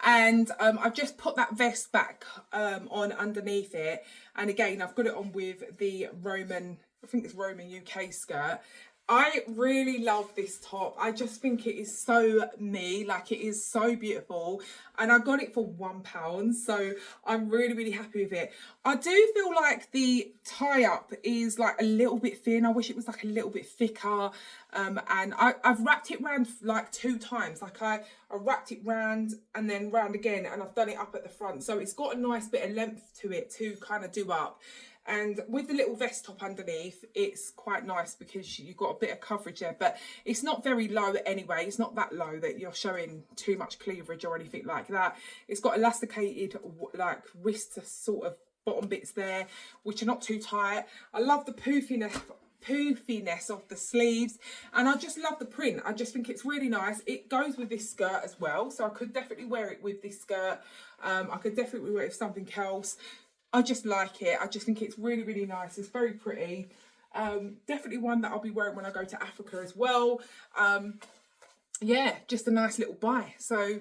and I've just put that vest back on underneath it, and again I've got it on with the Roman, I think it's Roman UK skirt. I really love this top. I just think it is so me, like it is so beautiful, and I got it for £1, so I'm really happy with it. I do feel like the tie up is like a little bit thin. I wish it was like a little bit thicker, and I've wrapped it round like 2 times. Like I wrapped it round and then round again, and I've done it up at the front, so it's got a nice bit of length to it to kind of do up. And with the little vest top underneath, it's quite nice because you've got a bit of coverage there, but it's not very low anyway. It's not that low that you're showing too much cleavage or anything like that. It's got elasticated like wrist sort of bottom bits there, which are not too tight. I love the poofiness of the sleeves, and I just love the print. I just think it's really nice. It goes with this skirt as well, so I could definitely wear it with this skirt. I could definitely wear it with something else. I just like it. I just think it's really nice. It's very pretty. Definitely one that I'll be wearing when I go to Africa as well. Yeah, just a nice little buy. So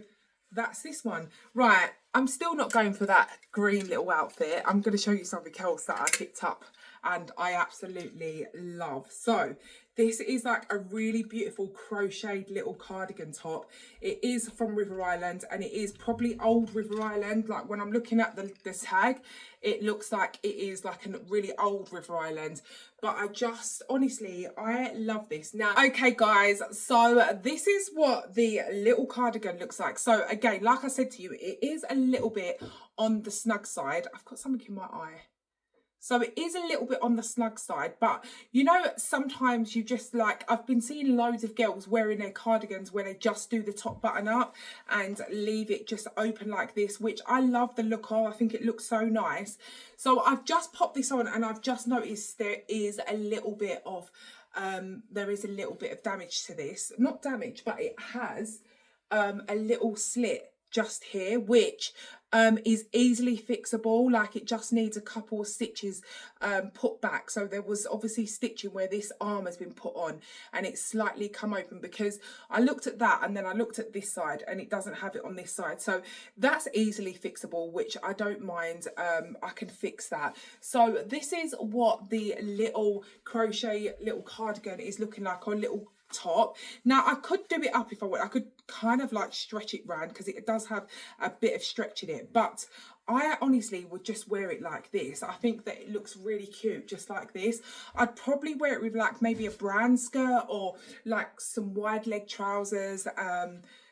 that's this one. Right, I'm still not going for that green little outfit. I'm going to show you something else that I picked up and I absolutely love. So this is like a really beautiful crocheted little cardigan top. It is from River Island and it is probably old River Island. Like when I'm looking at the tag, it looks like it is like a really old River Island. But I just, honestly, I love this. Now, okay guys, so this is what the little cardigan looks like. So again, like I said to you, it is a little bit on the snug side. I've got something in my eye. So it is a little bit on the snug side, but you know, sometimes you just like, I've been seeing loads of girls wearing their cardigans where they just do the top button up and leave it just open like this, which I love the look of. I think it looks so nice. So I've just popped this on and I've just noticed there is a little bit of damage to this. Not damage, but it has a little slit just here, which is easily fixable. Like it just needs a couple of stitches put back. So there was obviously stitching where this arm has been put on and it's slightly come open, because I looked at that and then I looked at this side and it doesn't have it on this side. So that's easily fixable, which I don't mind. I can fix that. So this is what the little crochet little cardigan is looking like, or little top. Now I could do it up if I want. I could kind of like stretch it round because it does have a bit of stretch in it, but I honestly would just wear it like this. I think that it looks really cute just like this. I'd probably wear it with like maybe a brand skirt or like some wide leg trousers,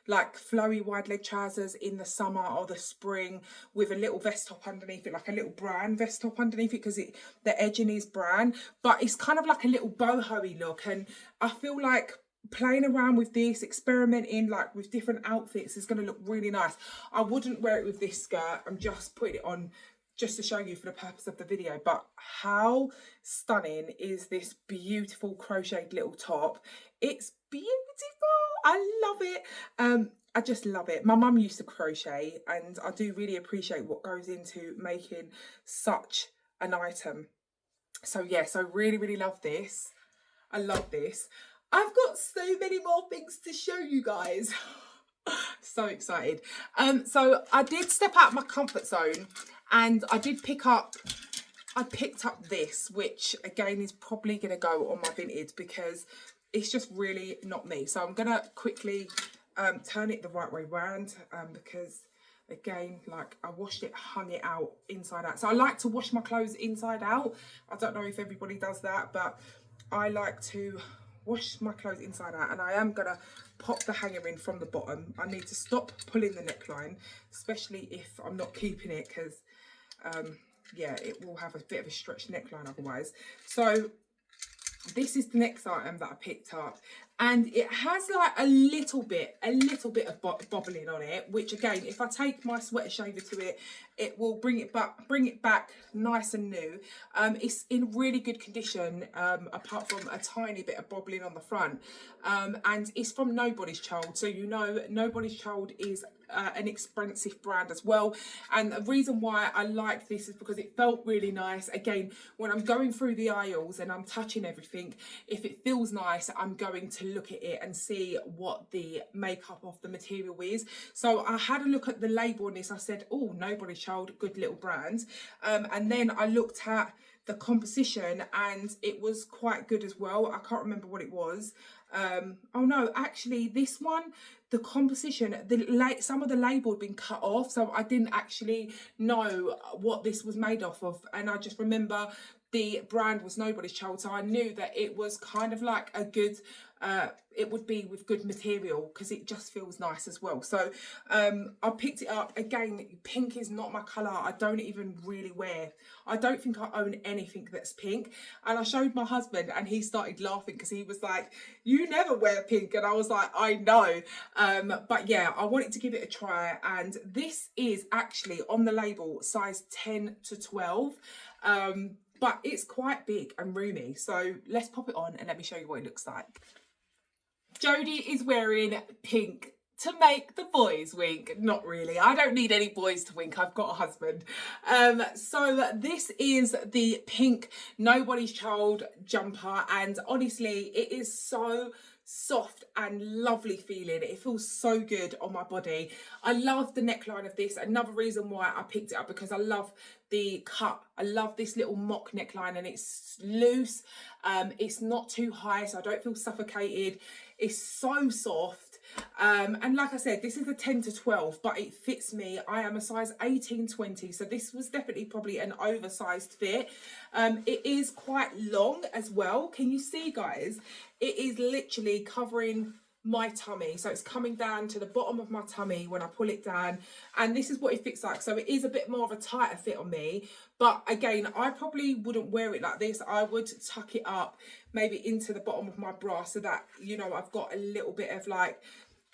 like flowy wide leg trousers in the summer or the spring, with a little vest top underneath it, like a little brand vest top underneath it, because the edging is brand, but it's kind of like a little boho-y look. And I feel like playing around with this, experimenting like with different outfits is going to look really nice. I wouldn't wear it with this skirt. I'm just putting it on just to show you for the purpose of the video, but how stunning is this beautiful crocheted little top? It's beautiful. I love it. I just love it. My mum used to crochet, and I do really appreciate what goes into making such an item. So yes, I really, really love this. I love this. I've got so many more things to show you guys. So excited. So I did step out of my comfort zone, and I picked up this, which again is probably going to go on my vintage because it's just really not me. So I'm going to quickly turn it the right way round because again, like I washed it, hung it out inside out. So I like to wash my clothes inside out. I don't know if everybody does that, but I like to wash my clothes inside out, and I am gonna pop the hanger in from the bottom. I need to stop pulling the neckline, especially if I'm not keeping it, because yeah, it will have a bit of a stretched neckline otherwise. So this is the next item that I picked up, and it has like a little bit of bobbling on it, which again, if I take my sweater shaver to it, it will bring it back nice and new. It's in really good condition, apart from a tiny bit of bobbling on the front, and it's from Nobody's Child, so you know Nobody's Child is an expensive brand as well, and the reason why I like this is because it felt really nice. Again, when I'm going through the aisles and I'm touching everything, if it feels nice, I'm going to look at it and see what the makeup of the material is. So I had a look at the label on this. I said, oh, Nobody's Child, good little brand, and then I looked at the composition and it was quite good as well. I can't remember what it was. Oh no, actually this one, the composition, some of the label had been cut off, so I didn't actually know what this was made off of, and I just remember the brand was Nobody's Child, so I knew that it was kind of like a good, it would be with good material because it just feels nice as well. So I picked it up. Again, pink is not my colour. I don't even really wear, I don't think I own anything that's pink, and I showed my husband and he started laughing because he was like, you never wear pink, and I was like, I know, but yeah, I wanted to give it a try, and this is actually on the label size 10 to 12, but it's quite big and roomy. So let's pop it on and let me show you what it looks like. Jodie is wearing pink to make the boys wink. Not really. I don't need any boys to wink. I've got a husband. So this is the pink Nobody's Child jumper, and honestly, it is so soft and lovely feeling. It feels so good on my body. I love the neckline of this. Another reason why I picked it up, because I love the cut. I love this little mock neckline, and it's loose. It's not too high, so I don't feel suffocated. It's so soft. And like I said, this is a 10 to 12, but it fits me. I am a size 18-20, so this was definitely probably an oversized fit. It is quite long as well. Can you see, guys? It is literally covering my tummy, so it's coming down to the bottom of my tummy when I pull it down, and this is what it fits like. So it is a bit more of a tighter fit on me, but again, I probably wouldn't wear it like this. I would tuck it up maybe into the bottom of my bra, so that, you know, I've got a little bit of like,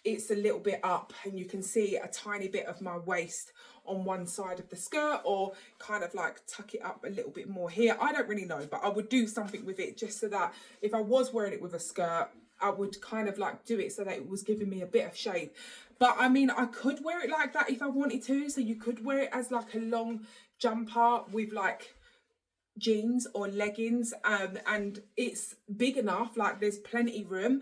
it's a little bit up and you can see a tiny bit of my waist on one side of the skirt, or kind of like tuck it up a little bit more here. I don't really know, but I would do something with it just so that if I was wearing it with a skirt, I would kind of like do it so that it was giving me a bit of shape. But I mean, I could wear it like that if I wanted to. So you could wear it as like a long jumper with like jeans or leggings, and it's big enough, like there's plenty room.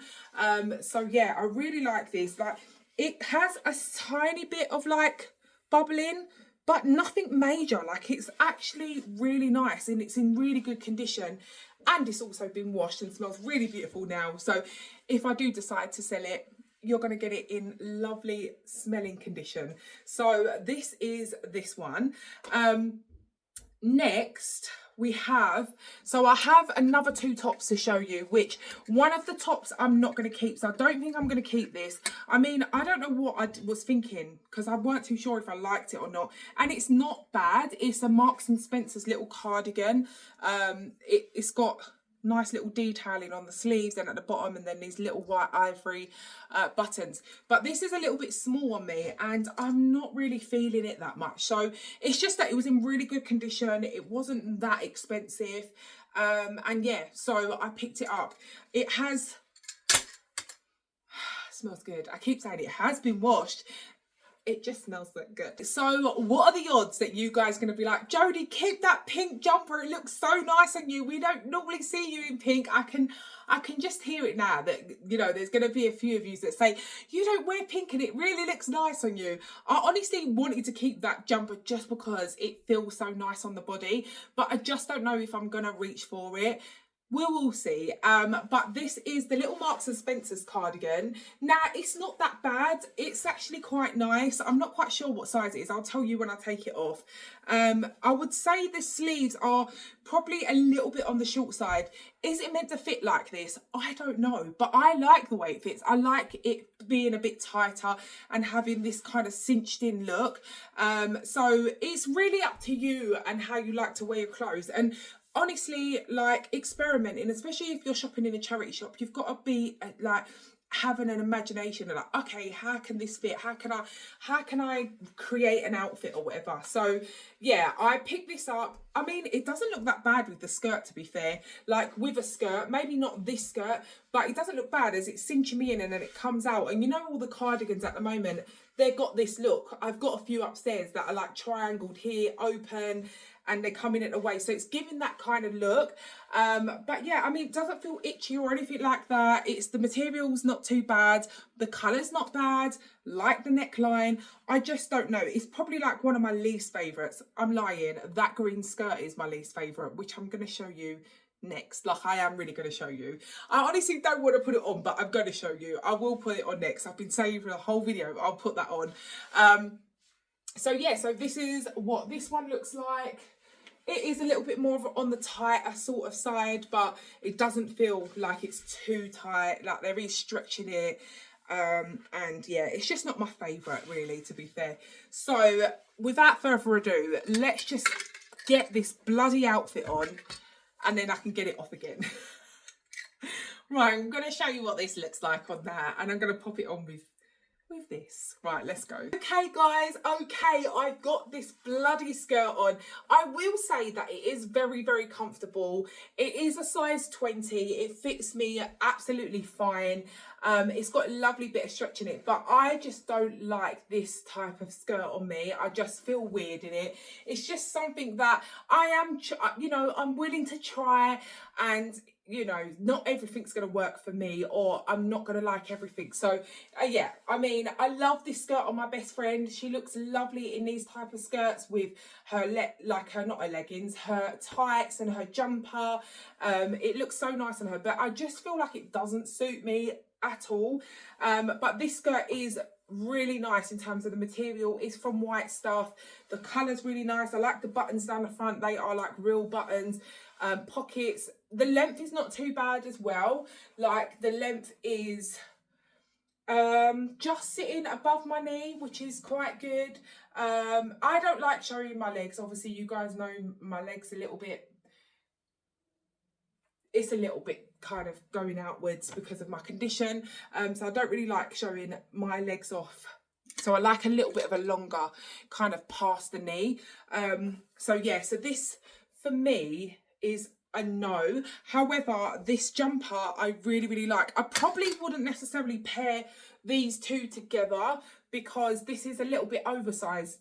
So yeah, I really like this. Like, it has a tiny bit of like bubbling, but nothing major. Like, it's actually really nice and it's in really good condition, and it's also been washed and smells really beautiful now. So if I do decide to sell it, you're going to get it in lovely smelling condition. So this is this one. Next we have, so I have another two tops to show you, which one of the tops I'm not going to keep, so I don't think I'm going to keep this. I mean, I don't know what I was thinking, because I weren't too sure if I liked it or not, and it's not bad. It's a Marks and Spencer's little cardigan. It's got nice little detailing on the sleeves and at the bottom, and then these little white ivory buttons, but this is a little bit small on me and I'm not really feeling it that much. So it's just that it was in really good condition, it wasn't that expensive, and yeah, so I picked it up. It has, smells good. I keep saying it has been washed. It just smells that good. So what are the odds that you guys are going to be like, Jodie, keep that pink jumper. It looks so nice on you. We don't normally see you in pink. I can just hear it now that, you know, there's going to be a few of you that say, you don't wear pink and it really looks nice on you. I honestly wanted to keep that jumper just because it feels so nice on the body, but I just don't know if I'm going to reach for it. We'll see. But this is the little Marks and Spencer's cardigan. Now, it's not that bad. It's actually quite nice. I'm not quite sure what size it is. I'll tell you when I take it off. I would say the sleeves are probably a little bit on the short side. Is it meant to fit like this? I don't know, but I like the way it fits. I like it being a bit tighter and having this kind of cinched in look. So it's really up to you and how you like to wear your clothes. And honestly, like, experimenting, especially if you're shopping in a charity shop, you've got to be like having an imagination and like, okay, how can this fit? How can I create an outfit or whatever? So yeah, I picked this up. I mean, it doesn't look that bad with the skirt, to be fair. Like with a skirt, maybe not this skirt, but it doesn't look bad as it's cinching me in and then it comes out. And you know, all the cardigans at the moment, they've got this look. I've got a few upstairs that are like triangled here, open, and they're coming in away, so it's giving that kind of look. But yeah, I mean, it doesn't feel itchy or anything like that. It's the material's not too bad, the colour's not bad, like the neckline. I just don't know. It's probably like one of my least favourites. I'm lying. That green skirt is my least favourite, which I'm going to show you next. Like, I am really going to show you. I honestly don't want to put it on, but I'm going to show you. I will put it on next. I've been saying for the whole video I'll put that on. So yeah, so this is what this one looks like. It is a little bit more on the tighter sort of side, but it doesn't feel like it's too tight. Like, there is stretch in it. And yeah, it's just not my favourite, really, to be fair. So without further ado, let's just get this bloody outfit on and then I can get it off again. Right, I'm going to show you what this looks like on that, and I'm going to pop it on with this. Right, let's go. Okay guys, okay, I've got this bloody skirt on. I will say that it is very, very comfortable. It is a size 20. It fits me absolutely fine. It's got a lovely bit of stretch in it, but I just don't like this type of skirt on me. I just feel weird in it. It's just something that I am, you know, I'm willing to try, and you know, not everything's going to work for me, or I'm not going to like everything. So yeah, I mean, I love this skirt on my best friend. She looks lovely in these type of skirts with her not her leggings, her tights and her jumper. It looks so nice on her, but I just feel like it doesn't suit me at all. But this skirt is really nice in terms of the material. It's from White Stuff. The colour's really nice. I like the buttons down the front. They are like real buttons. Pockets. The length is not too bad as well. Like, the length is just sitting above my knee, which is quite good. I don't like showing my legs. Obviously, you guys know my legs a little bit. It's a little bit kind of going outwards because of my condition. So I don't really like showing my legs off. So I like a little bit of a longer kind of past the knee. So yeah, so this for me is a no. However, this jumper I really, really like. I probably wouldn't necessarily pair these two together because this is a little bit oversized.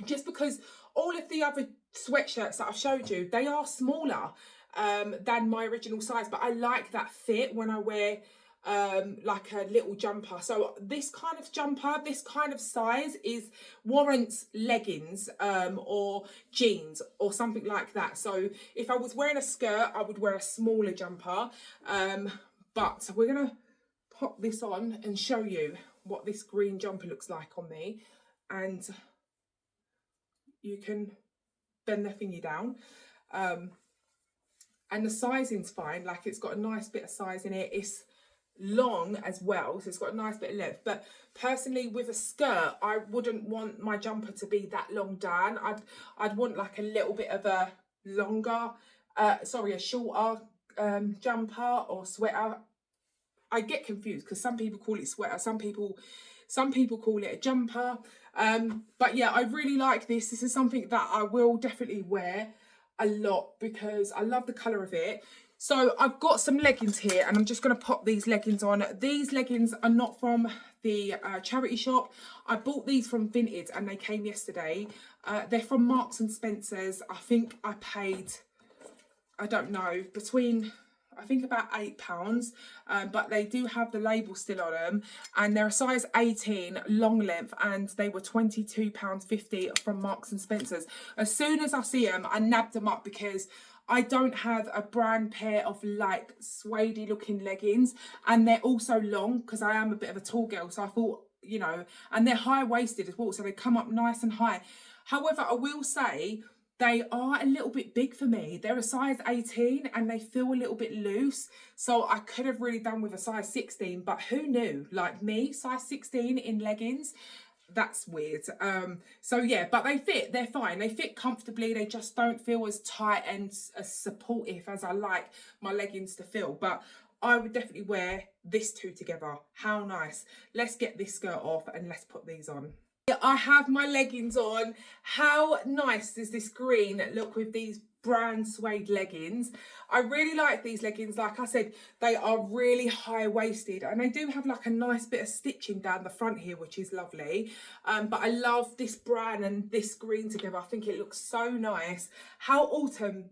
Just because all of the other sweatshirts that I've showed you, they are smaller than my original size, but I like that fit when I wear like a little jumper. So this kind of jumper, this kind of size warrants leggings or jeans or something like that. So if I was wearing a skirt, I would wear a smaller jumper. But we're gonna pop this on and show you what this green jumper looks like on me, and you can bend the thingy down. And the sizing's fine. Like, it's got a nice bit of size in it. It's long as well, so it's got a nice bit of length. But personally, with a skirt, I wouldn't want my jumper to be that long down. I'd want like a little bit of a longer, a shorter jumper or sweater. I get confused because some people call it sweater, some people call it a jumper. But yeah, I really like this. This is something that I will definitely wear a lot because I love the colour of it. So I've got some leggings here and I'm just going to pop these leggings on. These leggings are not from the charity shop. I bought these from Vinted and they came yesterday. They're from Marks and Spencer's. I think I paid, I don't know, between, I think about £8, but they do have the label still on them, and they're a size 18 long length, and they were £22.50 from Marks and Spencer's. As soon as I see them, I nabbed them up because I don't have a brand pair of like suede looking leggings, and they're also long because I am a bit of a tall girl, so I thought, you know, and they're high waisted as well, so they come up nice and high. However, I will say they are a little bit big for me. They're a size 18 and they feel a little bit loose. So I could have really done with a size 16, but who knew? Like me, size 16 in leggings. That's weird. So yeah, but they fit, they're fine. They fit comfortably. They just don't feel as tight and as supportive as I like my leggings to feel. But I would definitely wear this two together. How nice. Let's get this skirt off and let's put these on. I have my leggings on. How nice does this green look with these brown suede leggings? I really like these leggings. Like I said, they are really high-waisted and they do have like a nice bit of stitching down the front here, which is lovely. But I love this brown and this green together. I think it looks so nice. How autumnal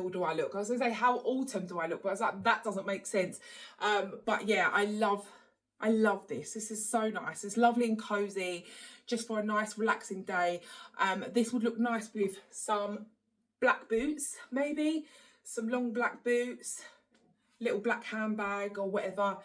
do I look? I was going to say, how autumn do I look? But I was like, that doesn't make sense. But yeah, I love this. This is so nice. It's lovely and cozy, just for a nice relaxing day. This would look nice with some black boots, maybe some long black boots, little black handbag or whatever.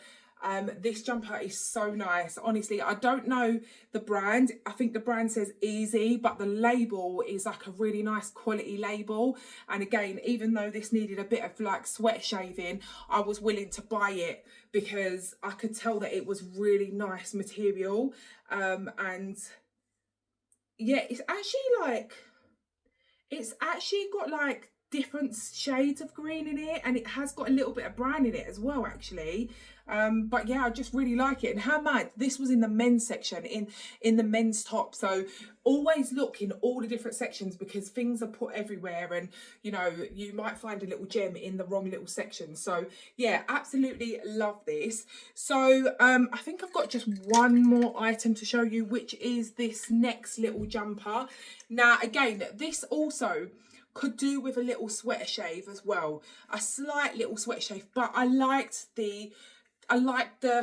This jumper is so nice. Honestly, I don't know the brand. I think the brand says Easy, but the label is like a really nice quality label. And again, even though this needed a bit of like sweat shaving, I was willing to buy it because I could tell that it was really nice material. And yeah, it's actually got like different shades of green in it, and it has got a little bit of brown in it as well actually. But yeah, I just really like it. And how mad, this was in the men's section, in the men's top. So always look in all the different sections because things are put everywhere, and you know, you might find a little gem in the wrong little section. So yeah, absolutely love this. So I think I've got just one more item to show you, which is this next little jumper. Now again, this also could do with a little sweater shave as well, a slight little sweater shave, but I like the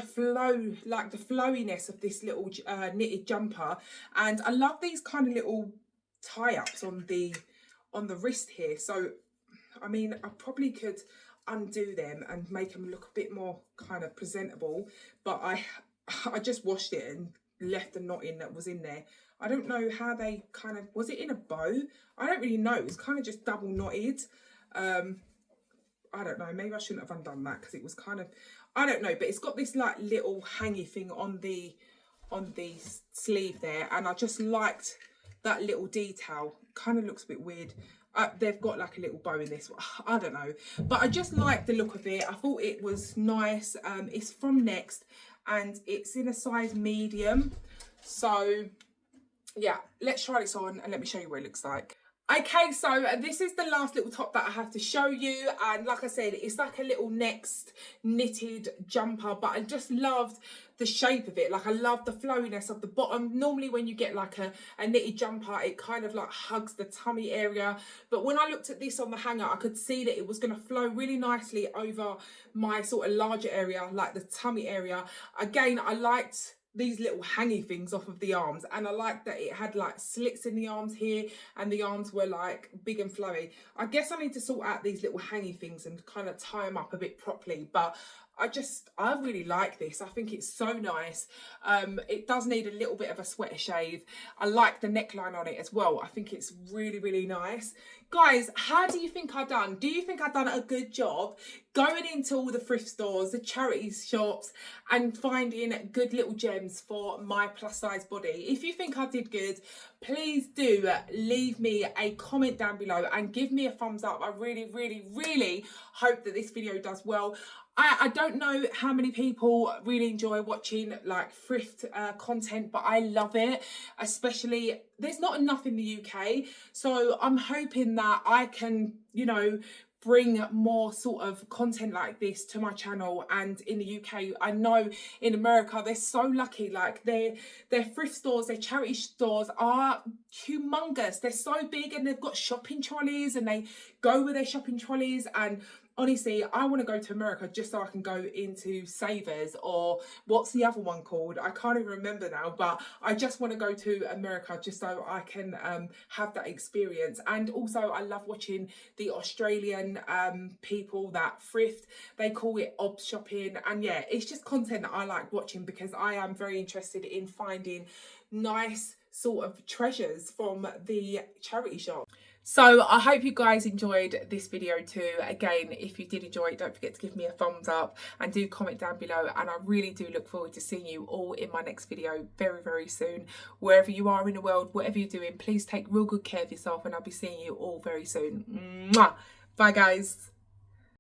flow, like the flowiness of this little knitted jumper. And I love these kind of little tie-ups on the wrist here. So I mean, I probably could undo them and make them look a bit more kind of presentable, but I just washed it and left the knot in that was in there. I don't know how they kind of, was it in a bow? I don't really know. It was kind of just double knotted. I don't know. Maybe I shouldn't have undone that because it was kind of, I don't know. But it's got this like little hangy thing on the sleeve there. And I just liked that little detail. Kind of looks a bit weird. They've got like a little bow in this. I don't know. But I just like the look of it. I thought it was nice. It's from Next and it's in a size medium. So yeah, let's try this on and let me show you what it looks like. Okay, so this is the last little top that I have to show you, and like I said, it's like a little Next knitted jumper, but I just loved the shape of it. Like I love the flowiness of the bottom. Normally when you get like a knitted jumper, it kind of like hugs the tummy area, but when I looked at this on the hanger, I could see that it was going to flow really nicely over my sort of larger area, like the tummy area. Again, I liked these little hangy things off of the arms, and I like that it had like slits in the arms here and the arms were like big and flowy. I guess I need to sort out these little hangy things and kind of tie them up a bit properly, but I really like this. I think it's so nice. It does need a little bit of a sweater shave. I like the neckline on it as well. I think it's really, really nice. Guys, how do you think I've done? Do you think I've done a good job going into all the thrift stores, the charity shops, and finding good little gems for my plus size body? If you think I did good, please do leave me a comment down below and give me a thumbs up. I really, really, really hope that this video does well. I don't know how many people really enjoy watching like thrift content, but I love it. Especially, there's not enough in the UK, so I'm hoping that I can, you know, bring more sort of content like this to my channel. And in the UK, I know in America they're so lucky, like their thrift stores, their charity stores are humongous. They're so big, and they've got shopping trolleys, and they go with their shopping trolleys. And honestly, I want to go to America just so I can go into Savers, or what's the other one called? I can't even remember now, but I just want to go to America just so I can have that experience. And also I love watching the Australian people that thrift. They call it ob shopping, and yeah, it's just content that I like watching because I am very interested in finding nice sort of treasures from the charity shop. So I hope you guys enjoyed this video too. Again, if you did enjoy it, don't forget to give me a thumbs up and do comment down below. And I really do look forward to seeing you all in my next video very, very soon. Wherever you are in the world, whatever you're doing, please take real good care of yourself, and I'll be seeing you all very soon. Mwah! Bye guys.